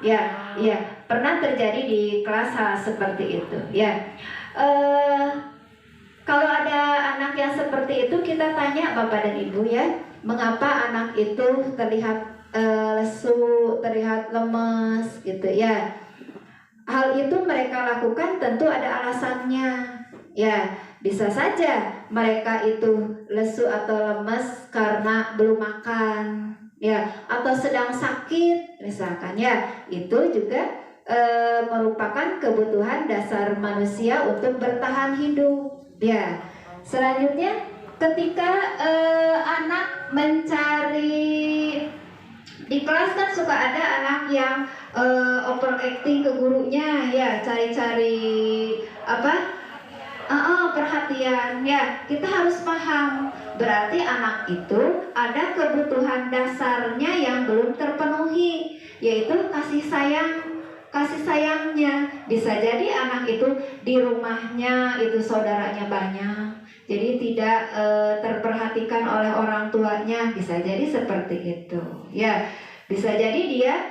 Ya, iya, pernah terjadi di kelas hal seperti itu. Ya, kalau ada anak yang seperti itu, kita tanya Bapak dan Ibu, ya, mengapa anak itu terlihat lesu, terlihat lemas gitu, ya. Hal itu mereka lakukan tentu ada alasannya. Ya, bisa saja mereka itu lesu atau lemas karena belum makan, ya, atau sedang sakit misalkan, ya. Itu juga merupakan kebutuhan dasar manusia untuk bertahan hidup, ya. Selanjutnya, ketika anak mencari, di kelas kan suka ada anak yang overacting ke gurunya, ya, cari-cari apa? Perhatian, ya. Kita harus paham, berarti anak itu ada kebutuhan dasarnya yang belum terpenuhi, yaitu kasih sayangnya. Bisa jadi anak itu di rumahnya itu saudaranya banyak, jadi tidak terperhatikan oleh orang tuanya, bisa jadi seperti itu, ya. Bisa jadi dia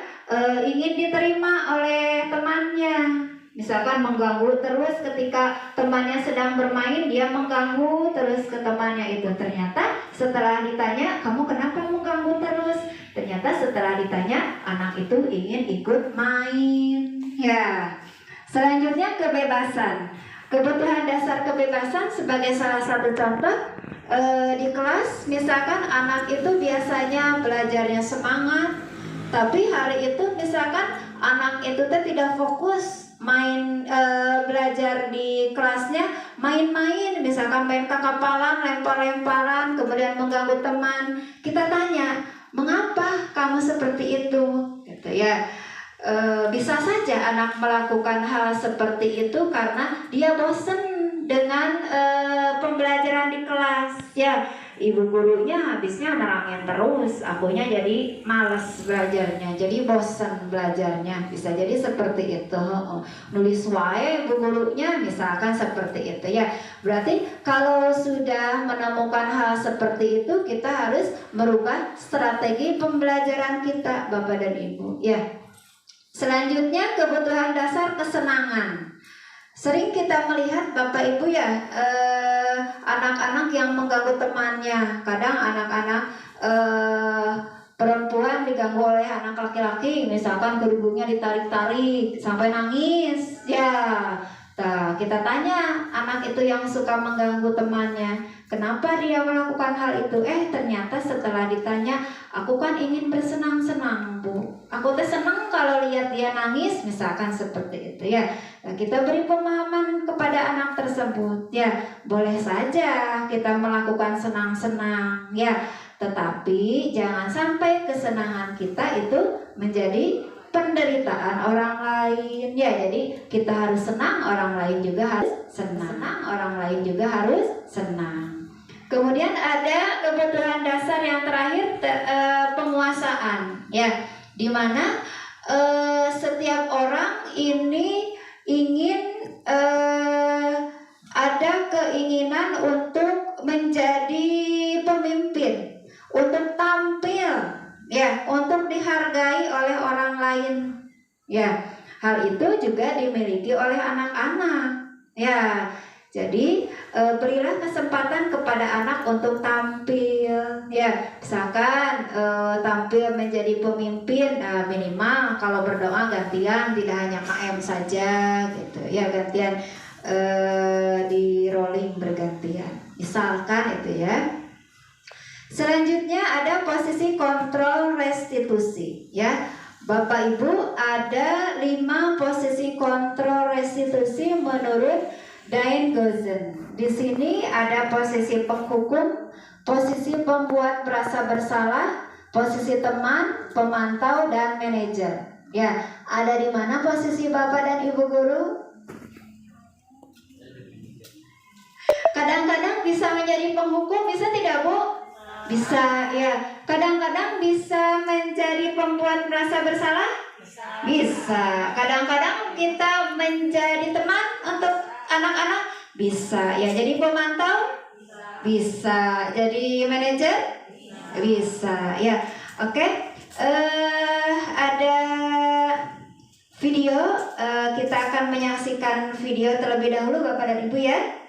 ingin diterima oleh temannya. Misalkan mengganggu terus ketika temannya sedang bermain, dia mengganggu terus ke temannya itu. Ternyata setelah ditanya, kamu kenapa mengganggu terus? Ternyata setelah ditanya, anak itu ingin ikut main. Ya. Selanjutnya, kebebasan. Kebutuhan dasar kebebasan sebagai salah satu contoh di kelas. Misalkan anak itu biasanya belajarnya semangat, tapi hari itu misalkan anak itu tidak fokus belajar di kelasnya, main-main, misalkan main kakapalan, lempar-lemparan, kemudian mengganggu teman. Kita tanya, mengapa kamu seperti itu? Gitu, ya. Bisa saja anak melakukan hal seperti itu karena dia bosan dengan pembelajaran di kelas, ya. Ibu gurunya habisnya nerangin terus, akunya jadi malas belajarnya, jadi bosan belajarnya. Bisa jadi seperti itu. Nulis wae ibu gurunya misalkan seperti itu, ya. Berarti kalau sudah menemukan hal seperti itu, kita harus merubah strategi pembelajaran kita, Bapak dan Ibu, ya. Selanjutnya, kebutuhan dasar kesenangan. Sering kita melihat Bapak Ibu, ya, anak-anak yang mengganggu temannya. Kadang anak-anak perempuan diganggu oleh anak laki-laki, misalkan kerudungnya ditarik-tarik sampai nangis, ya. Nah, kita tanya anak itu yang suka mengganggu temannya, kenapa dia melakukan hal itu? Ternyata setelah ditanya, aku kan ingin bersenang-senang, Bu. Aku tuh senang kalau lihat dia nangis, misalkan seperti itu, ya. Nah, kita beri pemahaman kepada anak tersebut, ya. Boleh saja kita melakukan senang-senang, ya. Tetapi jangan sampai kesenangan kita itu menjadi penderitaan orang lain, ya. Jadi kita harus senang, orang lain juga harus senang. Orang lain juga harus senang. Kemudian ada kebutuhan dasar yang terakhir, penguasaan, ya, di mana setiap orang ini ingin ada keinginan untuk menjadi pemimpin, untuk tampil, ya, untuk dihargai oleh orang lain, ya. Hal itu juga dimiliki oleh anak-anak, ya. Jadi berilah kesempatan kepada anak untuk tampil, ya. Misalkan tampil menjadi pemimpin, minimal kalau berdoa gantian, tidak hanya KM saja, gitu, ya, gantian di rolling bergantian, misalkan itu, ya. Selanjutnya ada posisi kontrol restitusi, ya. Bapak Ibu, ada 5 posisi kontrol restitusi menurut Dain Gozen. Di sini ada posisi penghukum, posisi pembuat merasa bersalah, posisi teman, pemantau, dan manajer. Ya, ada di mana posisi Bapak dan Ibu guru? Kadang-kadang bisa menjadi penghukum, bisa tidak, Bu? Bisa, ya. Kadang-kadang bisa menjadi pembuat merasa bersalah? Bisa. Kadang-kadang kita menjadi teman untuk anak-anak? Bisa, ya. Jadi pemantau? Bisa. Jadi manajer? Bisa, ya. Oke. Ada video. Kita akan menyaksikan video terlebih dahulu, Bapak dan Ibu, ya.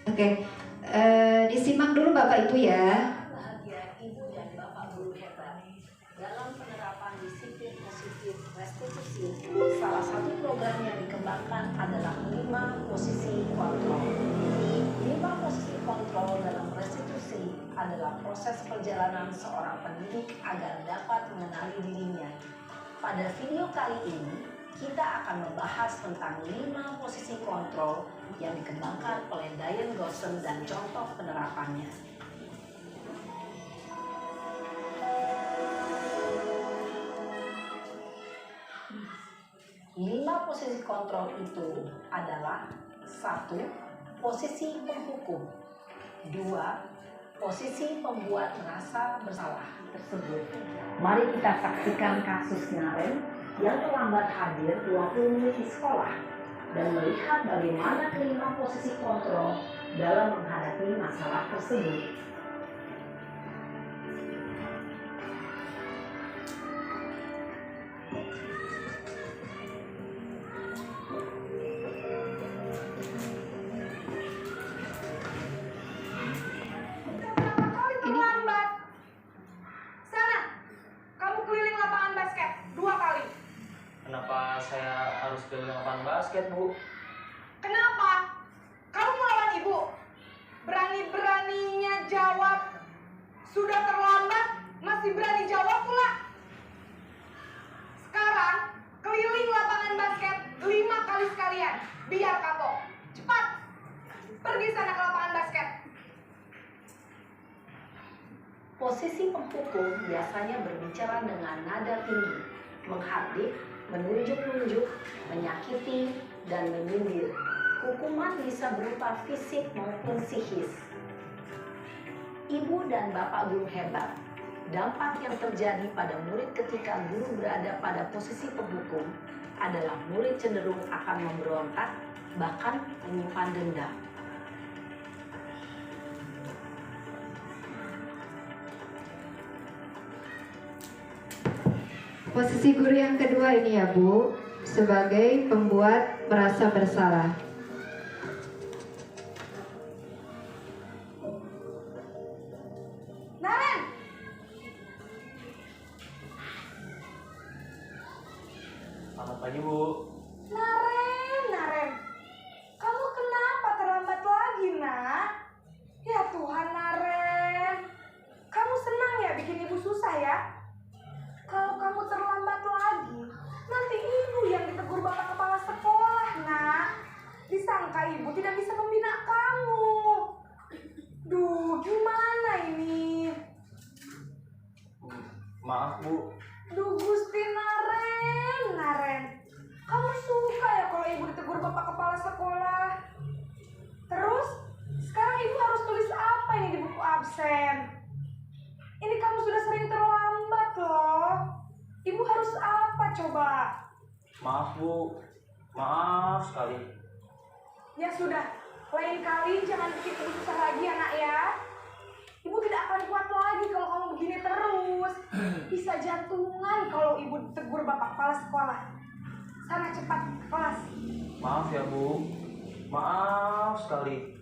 Oke, disimak dulu Bapak Ibu, ya. Bahagia Ibu dan Bapak guru hebat. Dalam penerapan disiplin positif restitusi, salah satu program yang dikembangkan adalah 5 posisi kontrol. 5 posisi kontrol dalam restitusi adalah proses perjalanan seorang pendidik agar dapat mengenali dirinya. Pada video kali ini, kita akan membahas tentang 5 posisi kontrol yang dikembangkan oleh Dain Gozen dan contoh penerapannya. Lima posisi kontrol itu adalah: 1. Posisi penghukum. 2. Posisi pembuat merasa bersalah tersebut. Mari kita saksikan kasus Naren yang terlambat hadir 20 menit di sekolah dan melihat bagaimana kelima posisi kontrol dalam menghadapi masalah tersebut. Kenapa saya harus keliling lapangan basket, Bu? Kenapa? Kamu melawan ibu? Berani-beraninya jawab. Sudah terlambat, masih berani jawab pula. Sekarang, keliling lapangan basket 5 kali sekalian. Biar kapok. Cepat. Pergi sana ke lapangan basket. Posisi penghukum biasanya berbicara dengan nada tinggi, menghardik, menunjuk-nunjuk, menyakiti, dan menyindir. Hukuman bisa berupa fisik maupun psikis. Ibu dan Bapak guru hebat, dampak yang terjadi pada murid ketika guru berada pada posisi penghukum adalah murid cenderung akan memberontak, bahkan menyimpan dendam. Posisi guru yang kedua ini, ya Bu, sebagai pembuat merasa bersalah. Naren! Selamat pagi, Bu. Naren. Kamu kenapa terlambat lagi, nak? Ya Tuhan, Naren. Maaf Bu. Duh Gusti Naren. Kamu suka ya kalau ibu ditegur bapak kepala sekolah? Terus, sekarang ibu harus tulis apa ini di buku absen? Ini kamu sudah sering terlambat loh. Ibu harus apa coba? Maaf Bu. Maaf sekali. Ya sudah, lain kali jangan bikin ibu susah lagi ya nak ya. Ibu tidak akan kuat lagi kalau kamu begini terus. Bisa jantungan kalau ibu ditegur bapak kepala sekolah. Sana cepat ke kelas. Maaf ya Bu. Maaf sekali.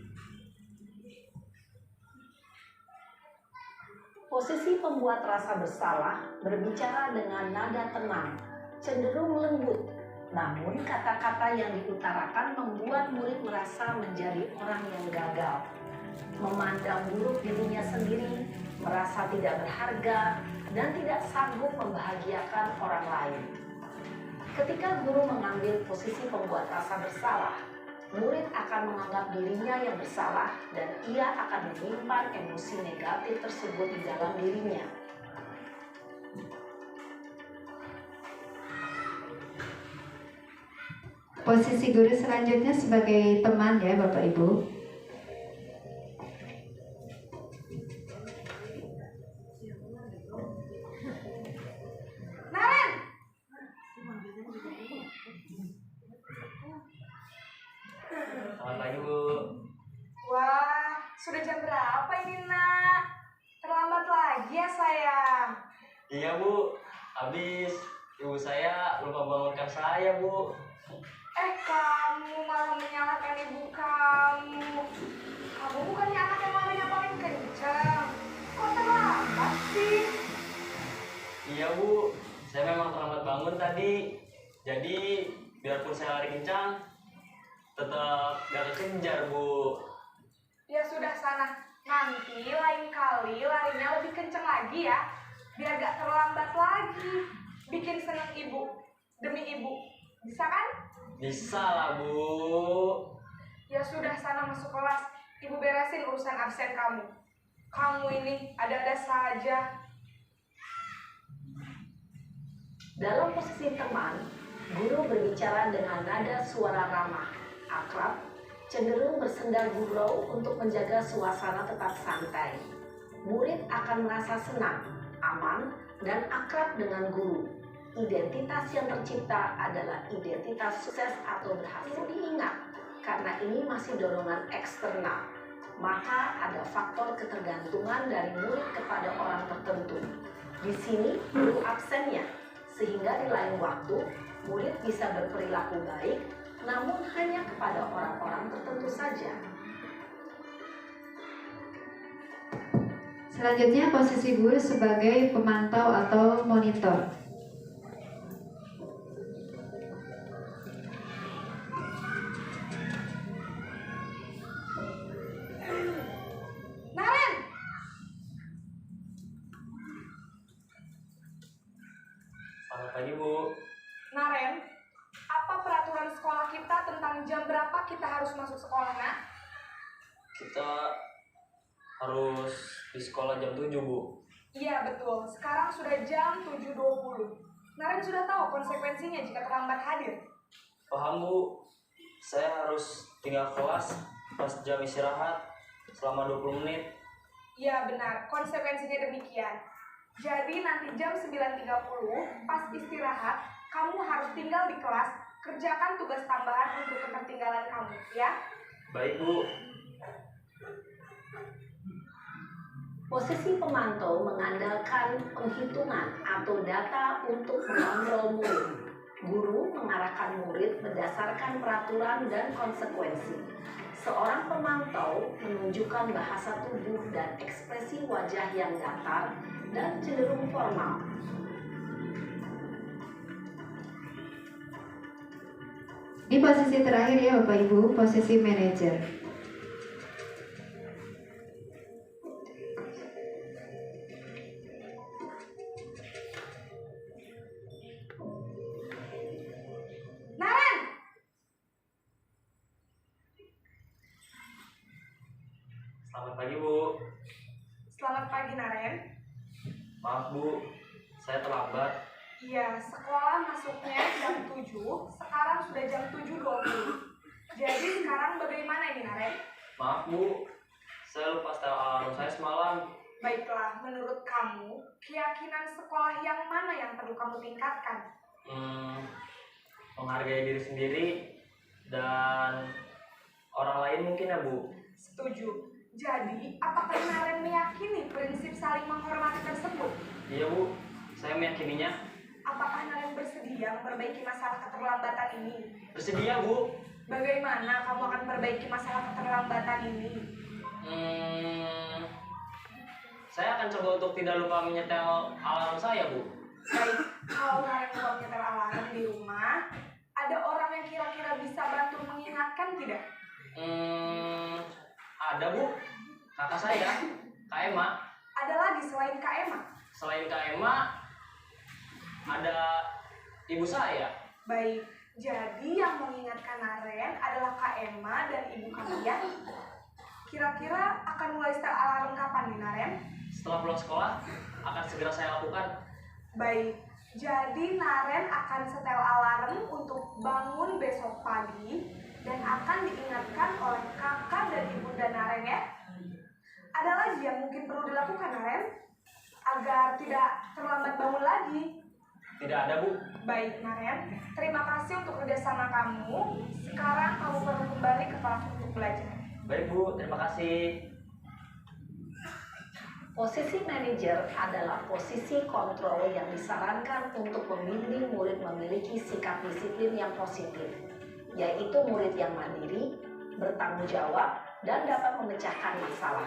Posisi pembuat rasa bersalah berbicara dengan nada tenang, cenderung lembut. Namun kata-kata yang diutarakan membuat murid merasa menjadi orang yang gagal. Memandang buruk dirinya sendiri, merasa tidak berharga, dan tidak sanggup membahagiakan orang lain. Ketika guru mengambil posisi pembuat rasa bersalah, murid akan menganggap dirinya yang bersalah dan ia akan menyimpan emosi negatif tersebut di dalam dirinya. Posisi guru selanjutnya sebagai teman ya Bapak Ibu. Naren! Selamat pagi Bu. Wah, sudah jam berapa ini nak? Terlambat lagi ya sayang. Iya Bu. Habis ibu saya lupa bangunkan saya Bu. Kamu malah menyalahkan ibu kamu. Kamu bukannya anak yang larinya paling kencang. Kok terlambat sih? Iya Bu. Saya memang terlambat bangun tadi. Jadi biarpun saya lari kencang, tetap gak kekejar Bu. Ya sudah sana. Nanti lain kali larinya lebih kencang lagi ya. Biar gak terlambat lagi. Bikin seneng ibu. Demi ibu. Bisa kan? Bisa lah Bu. Ya sudah sana masuk kelas. Ibu beresin urusan absen kamu. Kamu ini ada-ada saja. Dalam posisi teman, guru berbicara dengan nada suara ramah, akrab, cenderung bersenda gurau untuk menjaga suasana tetap santai. Murid akan merasa senang, aman, dan akrab dengan guru. Identitas yang tercipta adalah identitas sukses atau berhasil. Diingat, karena ini masih dorongan eksternal, maka ada faktor ketergantungan dari murid kepada orang tertentu. Di sini guru absennya, sehingga di lain waktu murid bisa berperilaku baik, namun hanya kepada orang-orang tertentu saja. Selanjutnya posisi guru sebagai pemantau atau monitor. Naren! Selamat pagi Bu. Naren, apa peraturan sekolah kita tentang jam berapa kita harus masuk sekolah, nak? Kita harus di sekolah jam 7 Bu. Iya betul, sekarang sudah jam 7.20. Naren sudah tahu konsekuensinya jika terlambat hadir. Paham Bu. Saya harus tinggal kelas pas jam istirahat selama 20 menit. Iya benar, konsekuensinya demikian. Jadi nanti jam 9.30 pas istirahat, kamu harus tinggal di kelas, kerjakan tugas tambahan untuk ketertinggalan kamu, ya? Baik Bu. Posisi pemantau mengandalkan penghitungan atau data untuk mengontrol murid. Guru mengarahkan murid berdasarkan peraturan dan konsekuensi. Seorang pemantau menunjukkan bahasa tubuh dan ekspresi wajah yang datar dan cenderung formal. Di posisi terakhir ya Bapak Ibu, posisi manajer. Naren! Selamat pagi Bu. Selamat pagi, Naren. Maaf Bu. saya terlambat. Iya, sekolah masuknya jam 7, sekarang sudah jam 7.20. Jadi sekarang bagaimana ini, Naren? Maaf Bu, saya lupa setel alarm saya semalam. Baiklah, menurut kamu, keyakinan sekolah yang mana yang perlu kamu tingkatkan? Menghargai diri sendiri dan orang lain mungkin ya Bu. Setuju. Jadi, apakah Naren meyakini prinsip saling menghormati tersebut? Iya Bu, saya meyakininya. Apakah Naren bersedia memperbaiki masalah keterlambatan ini? Bersedia Bu. Bagaimana kamu akan perbaiki masalah keterlambatan ini? Saya akan coba untuk tidak lupa menyetel alarm saya Bu. Baik, kalau Naren lupa menyetel alarm di rumah, ada orang yang kira-kira bisa bantu mengingatkan tidak? Ada Bu, kakak saya, Kak Emma. Ada lagi selain Kak Emma? Selain Kak Emma, ada ibu saya. Baik, jadi yang mengingatkan Naren adalah Kak Emma dan ibu kalian. Kira-kira akan mulai setel alarm kapan nih, Naren? Setelah pulang sekolah, akan segera saya lakukan. Baik, jadi Naren akan setel alarm untuk bangun besok pagi dan akan diingatkan oleh kakak dan ibunda Naren ya. Ada lagi yang mungkin perlu dilakukan, Naren? Agar tidak terlambat bangun lagi. Tidak ada Bu. Baik, Naren. Terima kasih untuk kerjasama kamu. Sekarang kamu perlu kembali ke kelas untuk belajar. Baik Bu, terima kasih. Posisi manajer adalah posisi kontrol yang disarankan untuk membimbing murid memiliki sikap disiplin yang positif, yaitu murid yang mandiri, bertanggung jawab, dan dapat memecahkan masalah.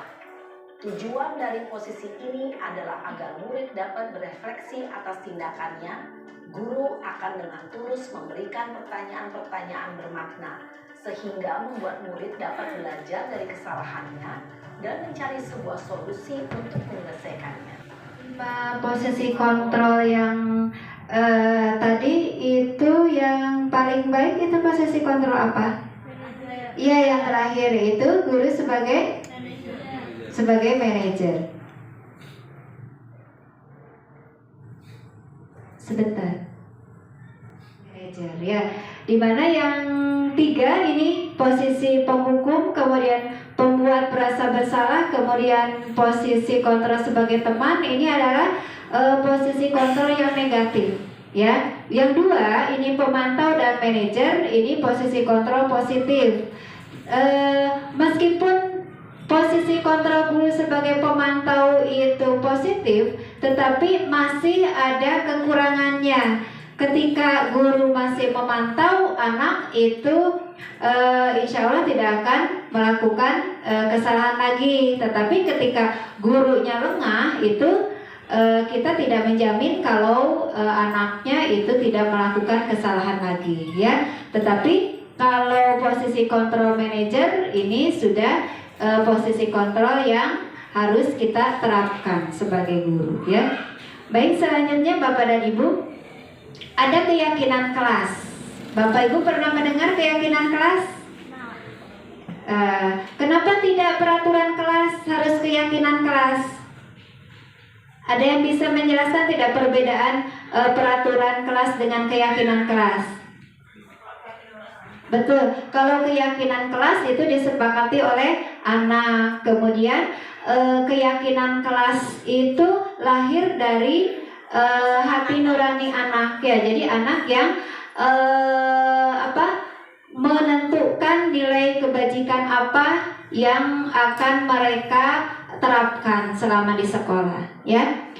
Tujuan dari posisi ini adalah agar murid dapat berefleksi atas tindakannya. Guru akan dengan tulus memberikan pertanyaan-pertanyaan bermakna, sehingga membuat murid dapat belajar dari kesalahannya dan mencari sebuah solusi untuk menyelesaikannya. Posisi kontrol yang tadi itu yang paling baik itu posisi kontrol apa? Iya, yang terakhir itu guru sebagai manajer. Sebentar. Manajer ya. Dimana yang 3 ini posisi penghukum, kemudian pembuat merasa bersalah, kemudian posisi kontrol sebagai teman. Ini adalah posisi kontrol yang negatif ya. Yang 2 ini pemantau dan manajer, ini posisi kontrol positif. Meskipun posisi kontrol guru sebagai pemantau itu positif, tetapi masih ada kekurangannya. Ketika guru masih memantau anak itu insya Allah tidak akan melakukan kesalahan lagi. Tetapi ketika gurunya lengah itu kita tidak menjamin kalau anaknya itu tidak melakukan kesalahan lagi ya. Tetapi kalau posisi kontrol manajer ini sudah posisi kontrol yang harus kita terapkan sebagai guru ya. Baik, selanjutnya Bapak dan Ibu, ada keyakinan kelas. Bapak Ibu pernah mendengar keyakinan kelas? Kenapa tidak peraturan kelas, harus keyakinan kelas? Ada yang bisa menjelaskan tidak perbedaan peraturan kelas dengan keyakinan kelas? Betul, kalau keyakinan kelas itu disepakati oleh anak. Kemudian keyakinan kelas itu lahir dari hati nurani anak ya. Jadi anak yang menentukan nilai kebajikan apa yang akan mereka terapkan selama di sekolah ya.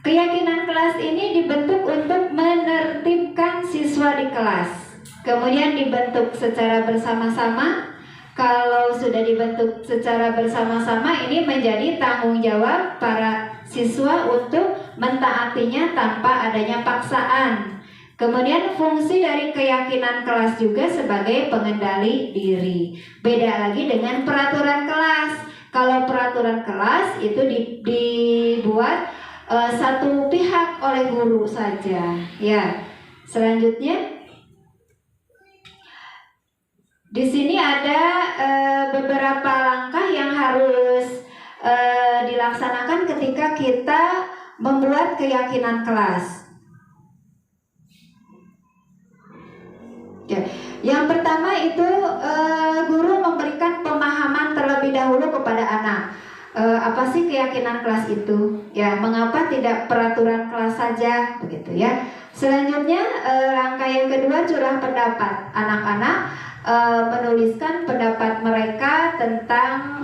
Keyakinan kelas ini dibentuk untuk menertibkan siswa di kelas. Kemudian dibentuk secara bersama-sama. Kalau sudah dibentuk secara bersama-sama, ini menjadi tanggung jawab para siswa untuk mentaatinya tanpa adanya paksaan. Kemudian fungsi dari keyakinan kelas juga sebagai pengendali diri. Beda lagi dengan peraturan kelas. Kalau peraturan kelas itu dibuat satu pihak oleh guru saja. Ya. Selanjutnya di sini ada beberapa langkah yang harus dilaksanakan ketika kita membuat keyakinan kelas. Ya, yang pertama itu guru memberikan pemahaman terlebih dahulu kepada anak. Apa sih keyakinan kelas itu? Ya, mengapa tidak peraturan kelas saja, begitu ya. Selanjutnya langkah yang kedua, curah pendapat. Anak-anak menuliskan pendapat mereka tentang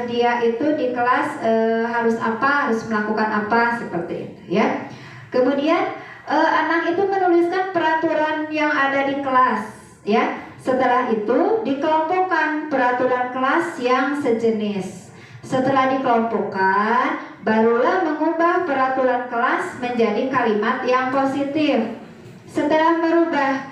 dia itu di kelas harus apa, harus melakukan apa, seperti itu ya. Kemudian anak itu menuliskan peraturan yang ada di kelas ya. Setelah itu dikelompokkan peraturan kelas yang sejenis. Setelah dikelompokkan, barulah mengubah peraturan kelas menjadi kalimat yang positif. Setelah merubah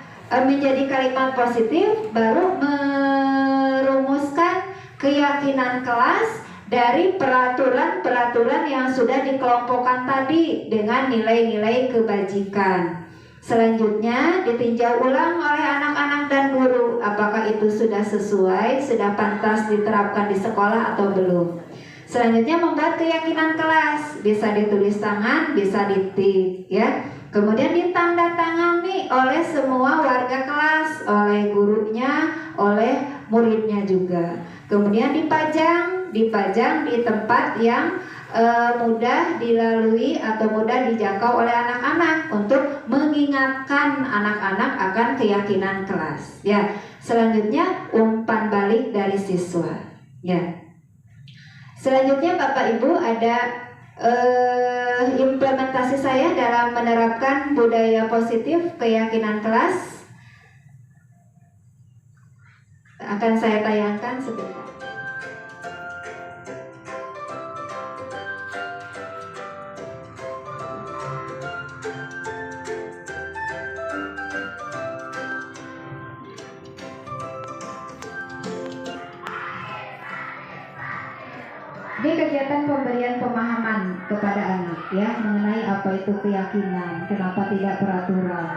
menjadi kalimat positif, baru merumuskan keyakinan kelas dari peraturan-peraturan yang sudah dikelompokkan tadi dengan nilai-nilai kebajikan. Selanjutnya ditinjau ulang oleh anak-anak dan guru, apakah itu sudah sesuai, sudah pantas diterapkan di sekolah atau belum. Selanjutnya membuat keyakinan kelas, bisa ditulis tangan, bisa ditik ya. Kemudian ditandatangani oleh semua warga kelas, oleh gurunya, oleh muridnya juga. Kemudian dipajang di tempat yang mudah dilalui atau mudah dijangkau oleh anak-anak untuk mengingatkan anak-anak akan keyakinan kelas. Ya, selanjutnya umpan balik dari siswa. Ya. Selanjutnya Bapak Ibu ada implementasi saya dalam menerapkan budaya positif keyakinan kelas. Akan saya tayangkan sebentar. Ini kegiatan pemberian pemahaman kepada anak ya mengenai apa itu keyakinan, kenapa tidak peraturan.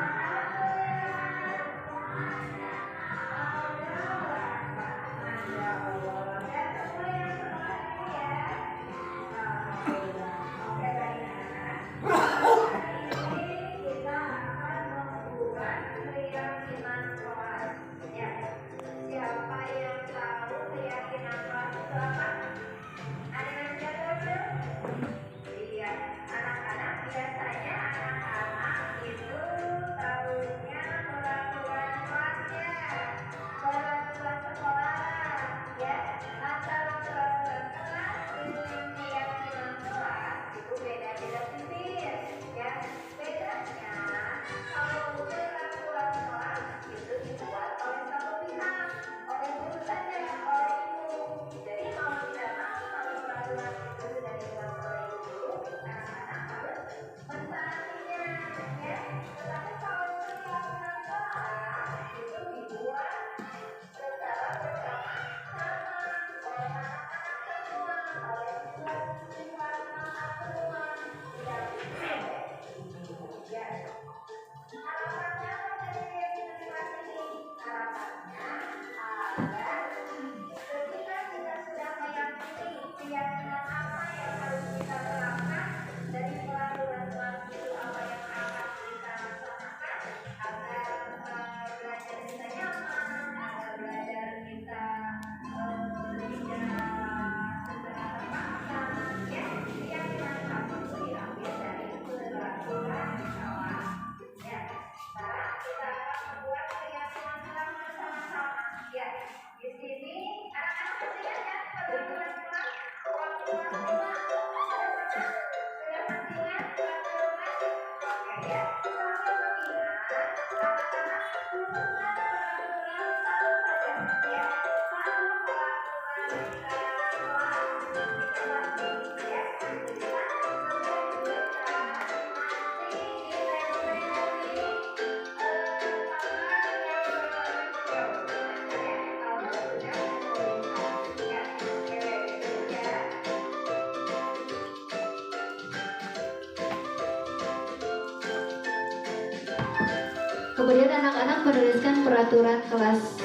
Kemudian anak-anak menuliskan peraturan kelas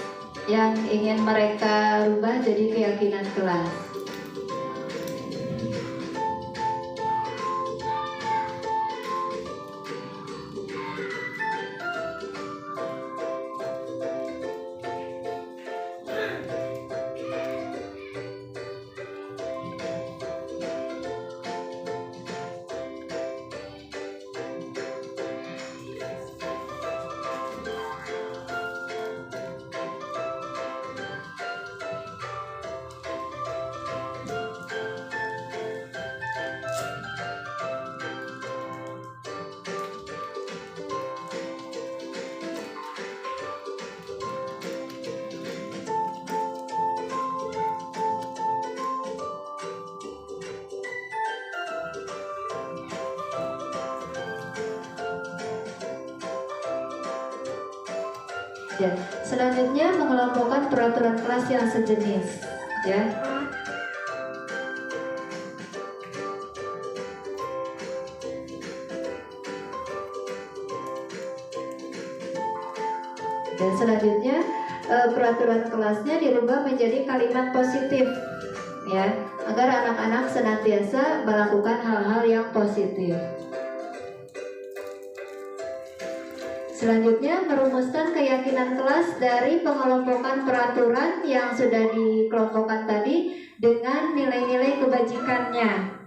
yang ingin mereka rubah jadi keyakinan kelas. Ya, selanjutnya mengelompokkan peraturan kelas yang sejenis, ya. Dan selanjutnya peraturan kelasnya dirubah menjadi kalimat positif, ya, agar anak-anak senantiasa melakukan hal-hal yang positif. Selanjutnya merumuskan keyakinan kelas dari pengelompokan peraturan yang sudah dikelompokkan tadi dengan nilai-nilai kebajikannya.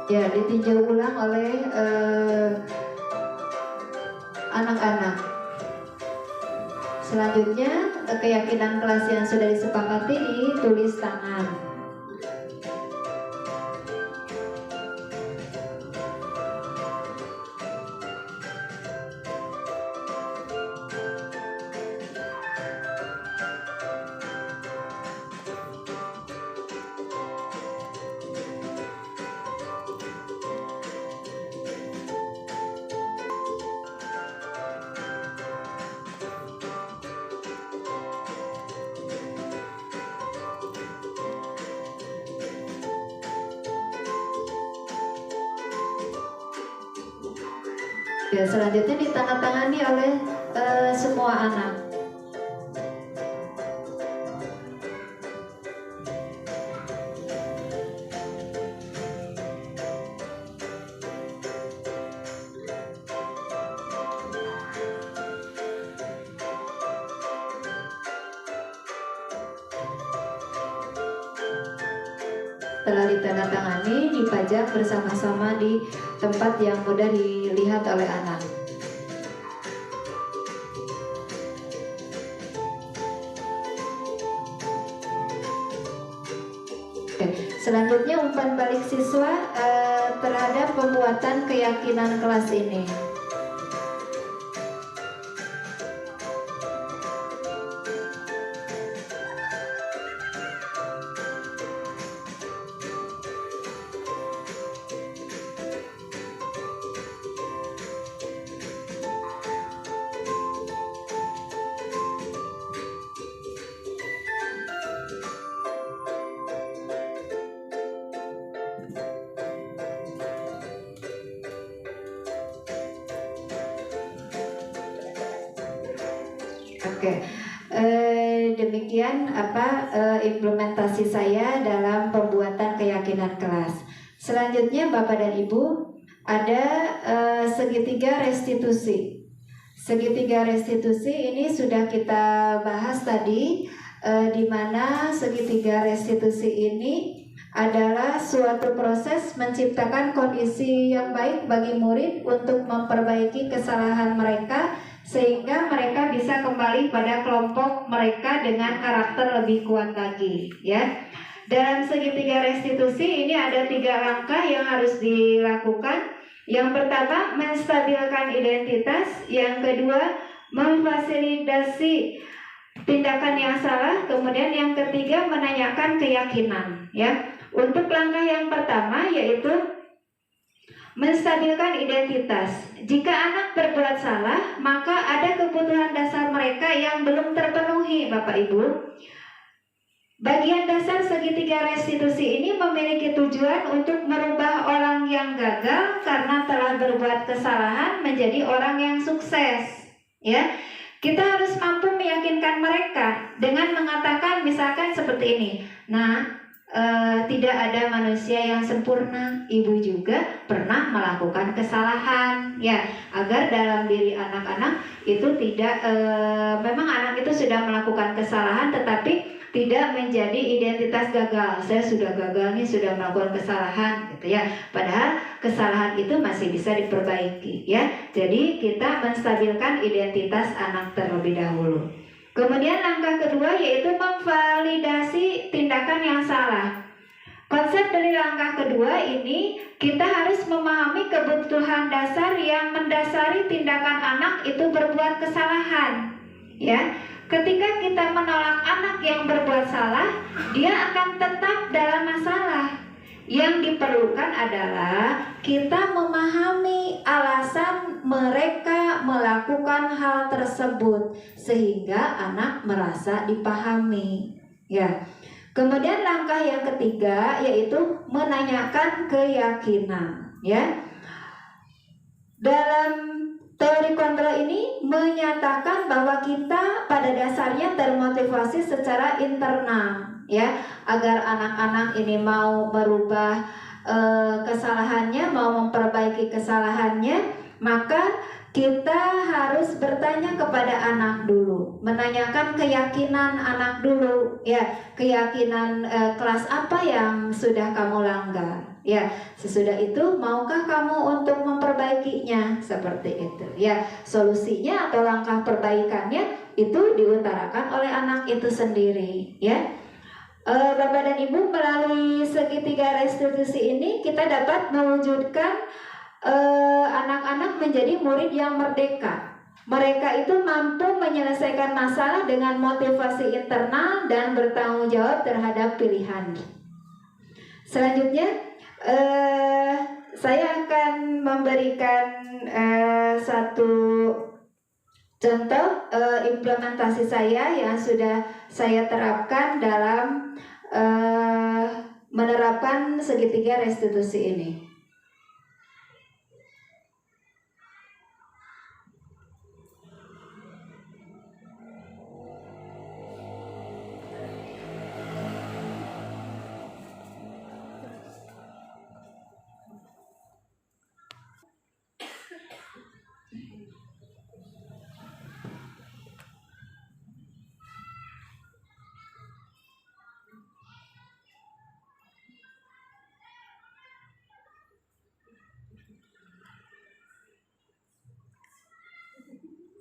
Ya, ditinjau ulang oleh anak-anak. Selanjutnya, keyakinan kelas yang sudah disepakati ditulis tangan. Ya, selanjutnya ditandatangani oleh semua anak. Setelah ditandatangani, dipajang bersama-sama di tempat yang mudah dilihat oleh anak. Oke. Selanjutnya umpan balik siswa terhadap pembuatan keyakinan kelas ini. Oke, demikian implementasi saya dalam pembuatan keyakinan kelas. Selanjutnya Bapak dan Ibu, ada segitiga restitusi. Segitiga restitusi ini sudah kita bahas tadi, di mana segitiga restitusi ini adalah suatu proses menciptakan kondisi yang baik bagi murid untuk memperbaiki kesalahan mereka sehingga mereka bisa kembali pada kelompok mereka dengan karakter lebih kuat lagi, ya. Dalam segitiga restitusi ini ada 3 langkah yang harus dilakukan. Yang pertama, menstabilkan identitas. Yang kedua, memfasilitasi tindakan yang salah. Kemudian yang ketiga, menanyakan keyakinan, ya. Untuk langkah yang pertama yaitu menstabilkan identitas. Jika anak berbuat salah, maka ada kebutuhan dasar mereka yang belum terpenuhi, Bapak Ibu. Bagian dasar segitiga restitusi ini memiliki tujuan untuk merubah orang yang gagal karena telah berbuat kesalahan menjadi orang yang sukses, ya. Kita harus mampu meyakinkan mereka dengan mengatakan misalkan seperti ini. Tidak ada manusia yang sempurna. Ibu juga pernah melakukan kesalahan, ya, agar dalam diri anak-anak itu tidak memang anak itu sudah melakukan kesalahan tetapi tidak menjadi identitas gagal. Saya sudah gagal nih, sudah melakukan kesalahan, gitu ya. Padahal kesalahan itu masih bisa diperbaiki, ya. Jadi kita menstabilkan identitas anak terlebih dahulu. Kemudian langkah kedua yaitu memvalidasi tindakan yang salah. Konsep dari langkah kedua ini, kita harus memahami kebutuhan dasar yang mendasari tindakan anak itu berbuat kesalahan. Ya, ketika kita menolak anak yang berbuat salah, dia akan tetap dalam masalah. Yang diperlukan adalah kita memahami alasan mereka melakukan hal tersebut sehingga anak merasa dipahami. Ya. Kemudian langkah yang ketiga yaitu menanyakan keyakinan. Ya. Dalam teori kontrol ini menyatakan bahwa kita pada dasarnya termotivasi secara internal, ya, agar anak-anak ini mau merubah kesalahannya, mau memperbaiki kesalahannya, maka kita harus bertanya kepada anak dulu, menanyakan keyakinan anak dulu, ya, keyakinan kelas apa yang sudah kamu langgar, ya, sesudah itu maukah kamu untuk memperbaikinya, seperti itu, ya, solusinya atau langkah perbaikannya itu diutarakan oleh anak itu sendiri, ya. Bapak dan Ibu, melalui segitiga restitusi ini kita dapat mewujudkan anak-anak menjadi murid yang merdeka. Mereka itu mampu menyelesaikan masalah dengan motivasi internal dan bertanggung jawab terhadap pilihan. Selanjutnya saya akan memberikan satu contoh implementasi saya yang sudah saya terapkan dalam menerapkan segitiga restitusi ini.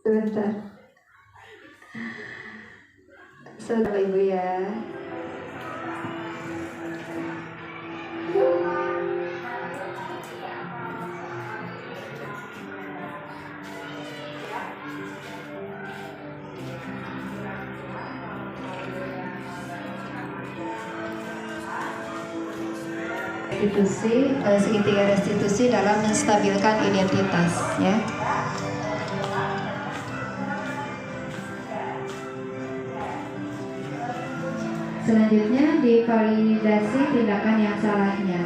Sebentar. Saudara Ibu ya. Segitiga restitusi dalam menstabilkan identitas, ya. Selanjutnya divalidasi tindakan yang salahnya.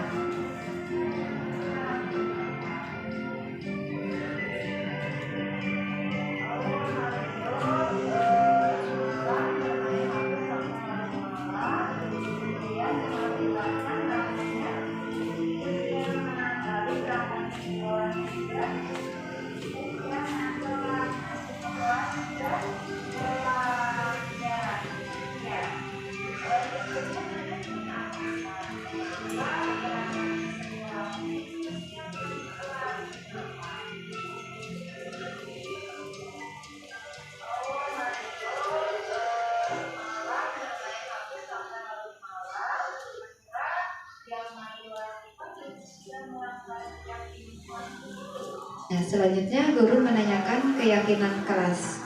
Nah, selanjutnya guru menanyakan keyakinan kelas.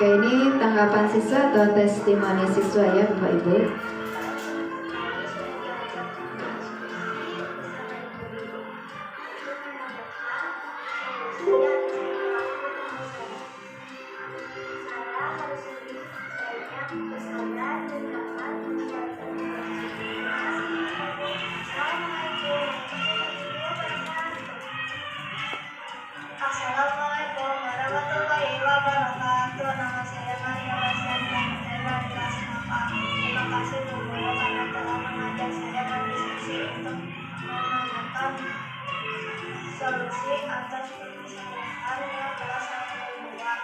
Oke, ini tanggapan siswa atau testimoni siswa ya Bapak Ibu. Assalamualaikum warahmatullahi wabarakatuh. Nama saya Maria Rasianti dari kelas 4A. Terima kasih Bu Guru karena telah mengajak saya berdiskusi untuk menemukan solusi atas permasalahan yang telah saya buat.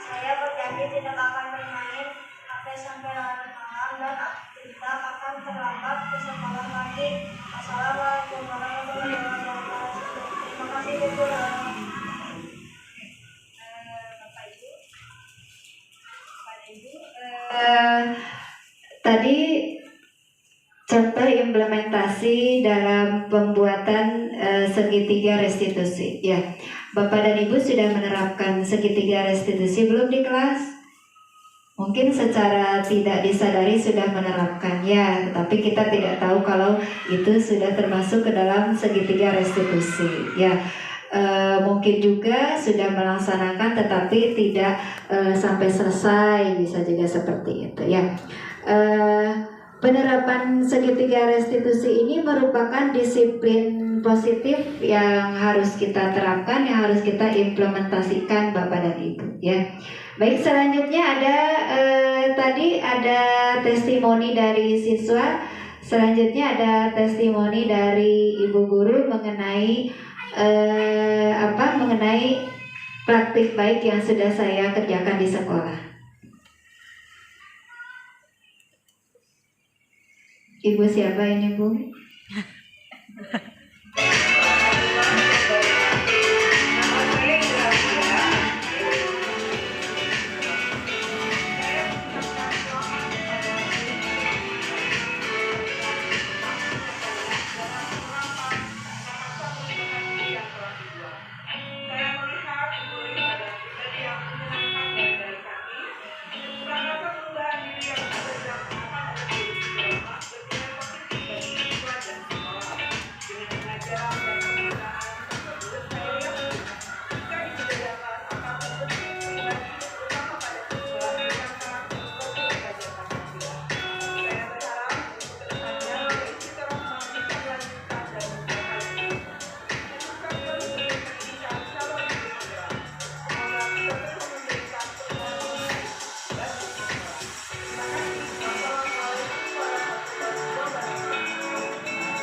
Saya berjanji tidak akan bermain HP sampai larut malam dan tidak akan terlambat ke sekolah lagi. Assalamualaikum warahmatullahi wabarakatuh. Terima kasih Bu Guru. Tadi contoh implementasi dalam pembuatan segitiga restitusi. Ya, Bapak dan Ibu sudah menerapkan segitiga restitusi belum di kelas? Mungkin secara tidak disadari sudah menerapkan ya, tetapi kita tidak tahu kalau itu sudah termasuk ke dalam segitiga restitusi. Ya. Mungkin juga sudah melaksanakan tetapi tidak sampai selesai, bisa juga seperti itu ya. Penerapan segitiga restitusi ini merupakan disiplin positif yang harus kita terapkan, yang harus kita implementasikan Bapak dan Ibu ya. Baik, selanjutnya ada tadi ada testimoni dari siswa, selanjutnya ada testimoni dari Ibu Guru mengenai mengenai praktik baik yang sudah saya kerjakan di sekolah. Ibu siapa ini, Bu?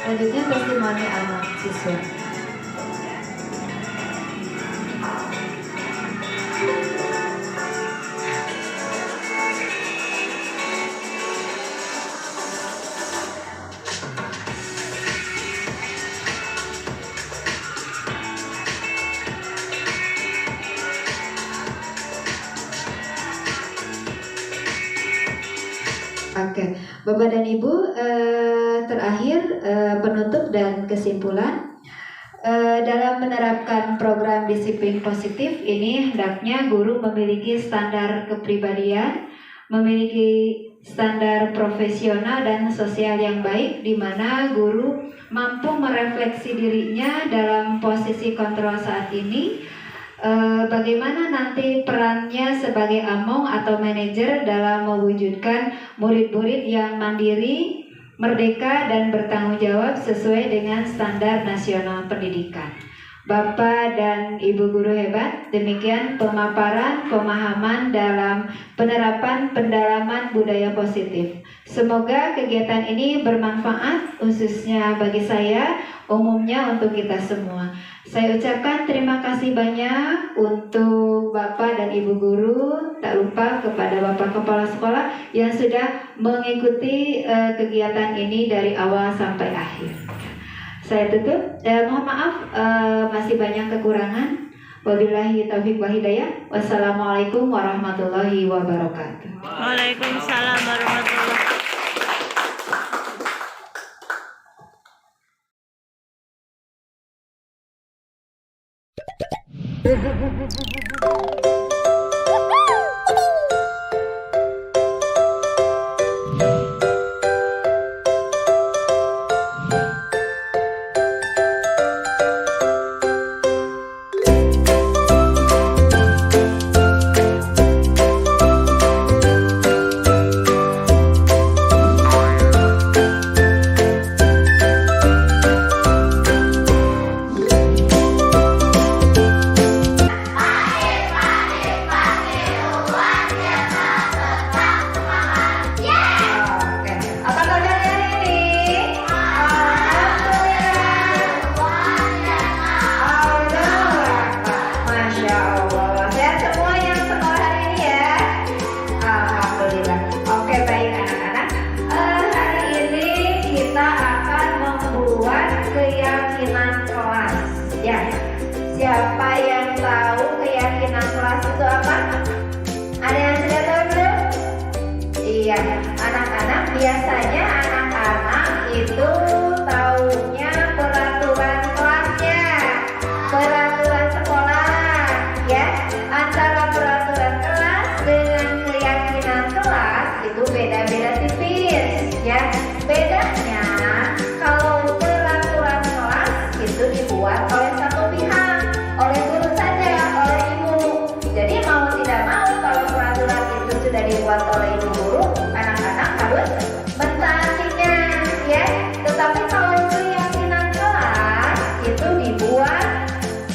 Selanjutnya testimoni anak siswa. Oke, Bapak dan Ibu, terakhir penutup dan kesimpulan. Dalam menerapkan program disiplin positif ini hendaknya guru memiliki standar kepribadian, memiliki standar profesional dan sosial yang baik, di mana guru mampu merefleksi dirinya dalam posisi kontrol saat ini. Bagaimana nanti perannya sebagai among atau manajer dalam mewujudkan murid-murid yang mandiri, merdeka, dan bertanggung jawab sesuai dengan standar nasional pendidikan. Bapak dan Ibu guru hebat, demikian pemaparan pemahaman dalam penerapan pendalaman budaya positif. Semoga kegiatan ini bermanfaat khususnya bagi saya, umumnya untuk kita semua. Saya ucapkan terima kasih banyak untuk Bapak dan Ibu guru, tak lupa kepada Bapak Kepala Sekolah yang sudah mengikuti kegiatan ini dari awal sampai akhir. Saya tutup, mohon maaf masih banyak kekurangan. Wabillahi taufiq wa hidayah. Wassalamualaikum warahmatullahi wabarakatuh. Waalaikumsalam warahmatullahi wabarakatuh. keyakinan kelas. Ya, siapa yang tahu keyakinan kelas itu apa? Ada yang sudah tahu belum? Iya, anak-anak biasanya anak-anak itu taunya peraturan kelasnya, peraturan sekolah, ya. Antara peraturan kelas dengan keyakinan kelas itu beda-beda tipis, ya. Bedanya kalau peraturan kelas itu dibuat oleh satu pihak, oleh guru saja, oleh ibu. Jadi mau tidak mau kalau peraturan itu sudah dibuat oleh ibu guru, anak-anak harus mentaatinya, ya. Tetapi kalau keyakinan kelas itu dibuat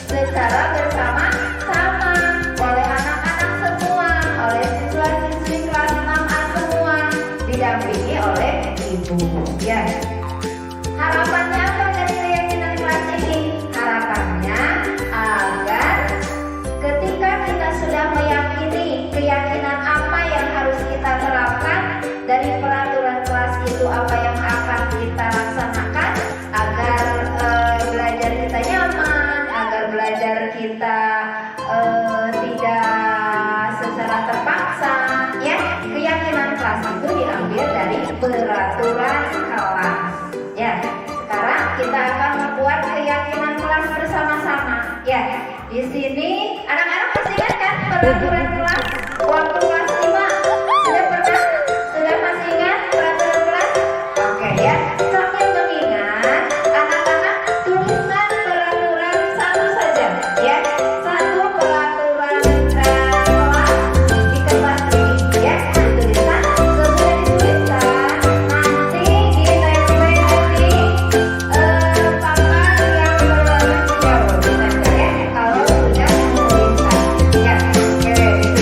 secara bersama-sama oleh anak-anak semua, oleh siswa-siswi kelas 6A semua, didampingi oleh ibu, ya. Harapannya apa dari keyakinan kelas ini? Harapannya agar ketika kita sudah meyakini keyakinan apa yang harus kita terapkan dari peraturan kelas itu, apa yang akan kita laksanakan agar belajar kita nyaman, agar belajar kita tidak secara terpaksa, ya. Keyakinan kelas itu diambil dari peraturan kelas, ya. Sekarang kita akan membuat keyakinan kelas bersama-sama, ya. Di sini anak-anak masih ingat kan peraturan kelas waktu kelas 5? Sudah pernah? Sudah masih ingat peraturan kelas? Oke, ya. Sambil mengingat, anak-anak tuliskan peraturan satu saja, ya. Satu peraturan kelas di kertas ini, ya. Dituliskan, sesudah dituliskan nanti ditempel di papan yang berwarna hijau, ditempel, ya. Kalau sudah menuliskan, ya. Oke,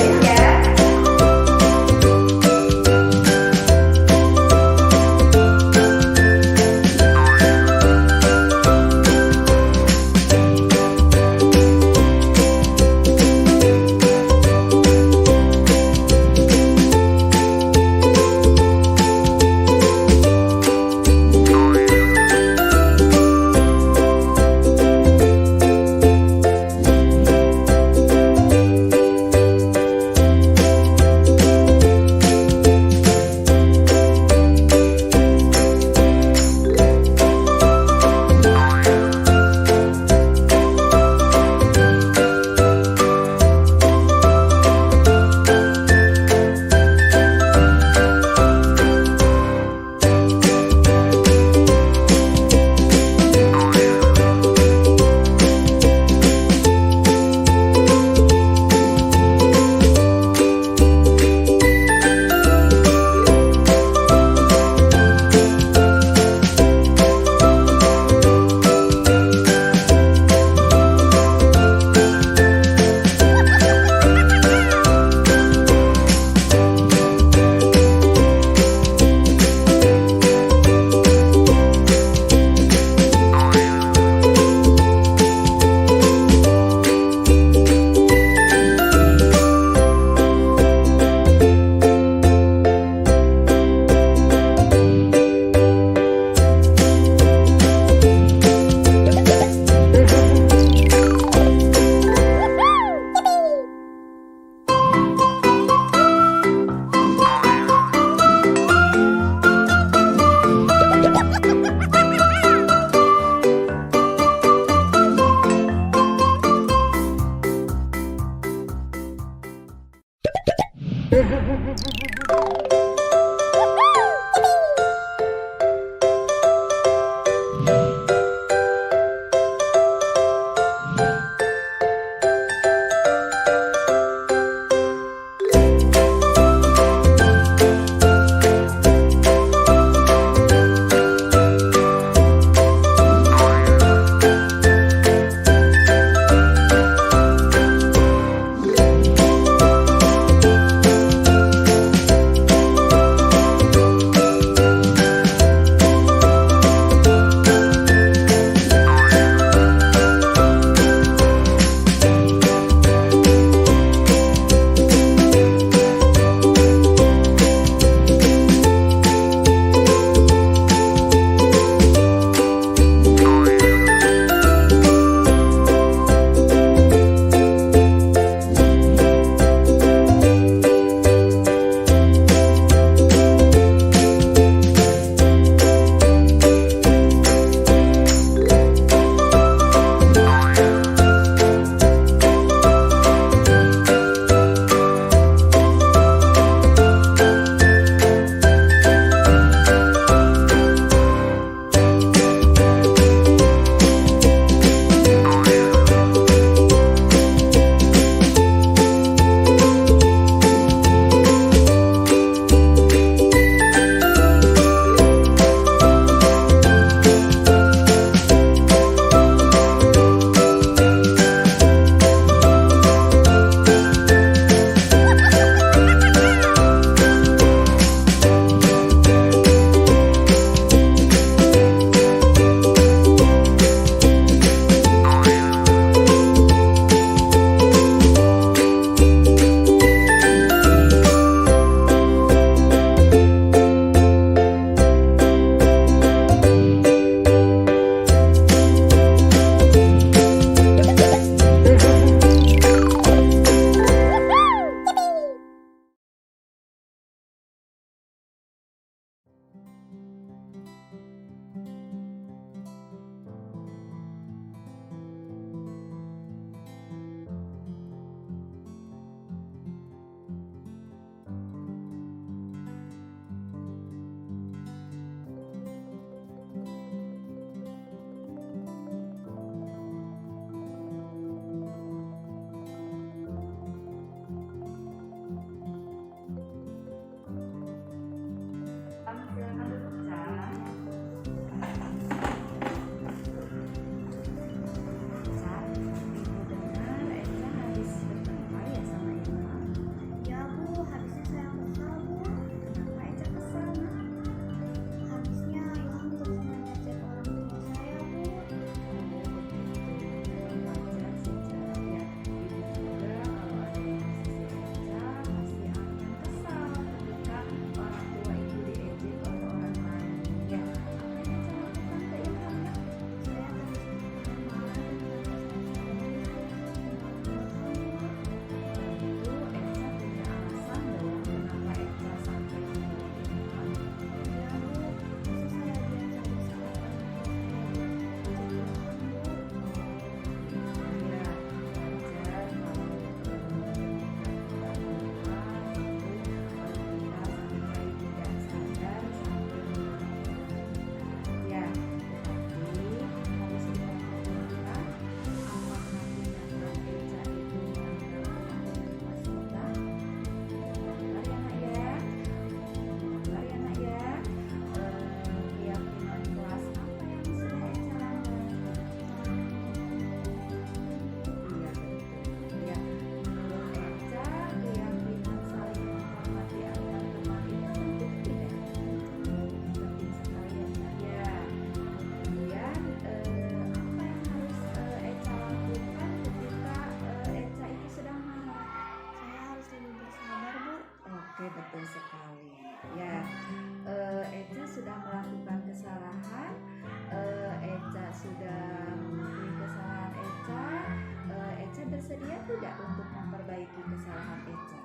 tidak untuk memperbaiki kesalahan Eca?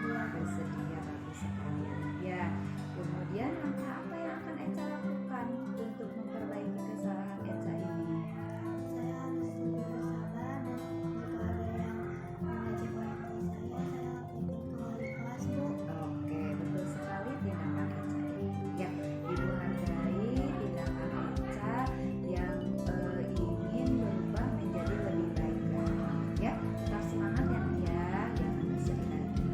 Bersedia, bagus sekali anak ya. Kemudian langkah apa yang akan Eca lakukan untuk memperbaiki kesalahan Eca ini? Saya harus lebih bersabar dan jika ada yang mengejek wajah saya akan keluar di kelas, Bu. Oke, betul sekali tindakan Eca ini. Ya, Ibu hargai tindakan Eca yang ingin berubah menjadi lebih baik lagi. Ya, tetap semangat ya, Tia. Jangan bersedih lagi.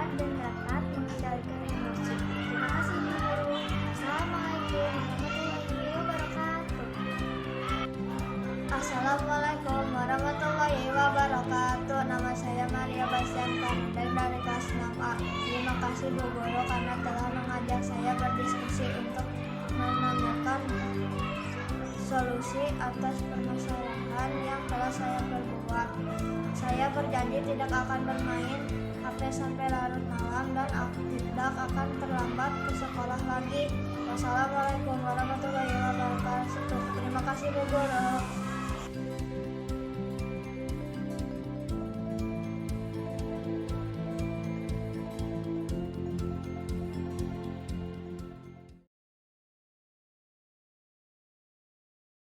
berkah dan berkat mengendalikan emosi. Terima kasih Bu Guru. Assalamualaikum warahmatullahi wabarakatuh. Assalamualaikum warahmatullahi wabarakatuh. Nama saya Maria Bastian dari kelas 6A. Terima kasih Bu Guru karena telah mengajak saya berdiskusi untuk menemukan solusi atas permasalahan yang telah saya perbuat. Saya berjanji tidak akan bermain HP sampai larut malam dan tidak akan terlambat ke sekolah lagi. Wassalamualaikum warahmatullahi wabarakatuh. Terima kasih Bu Guru.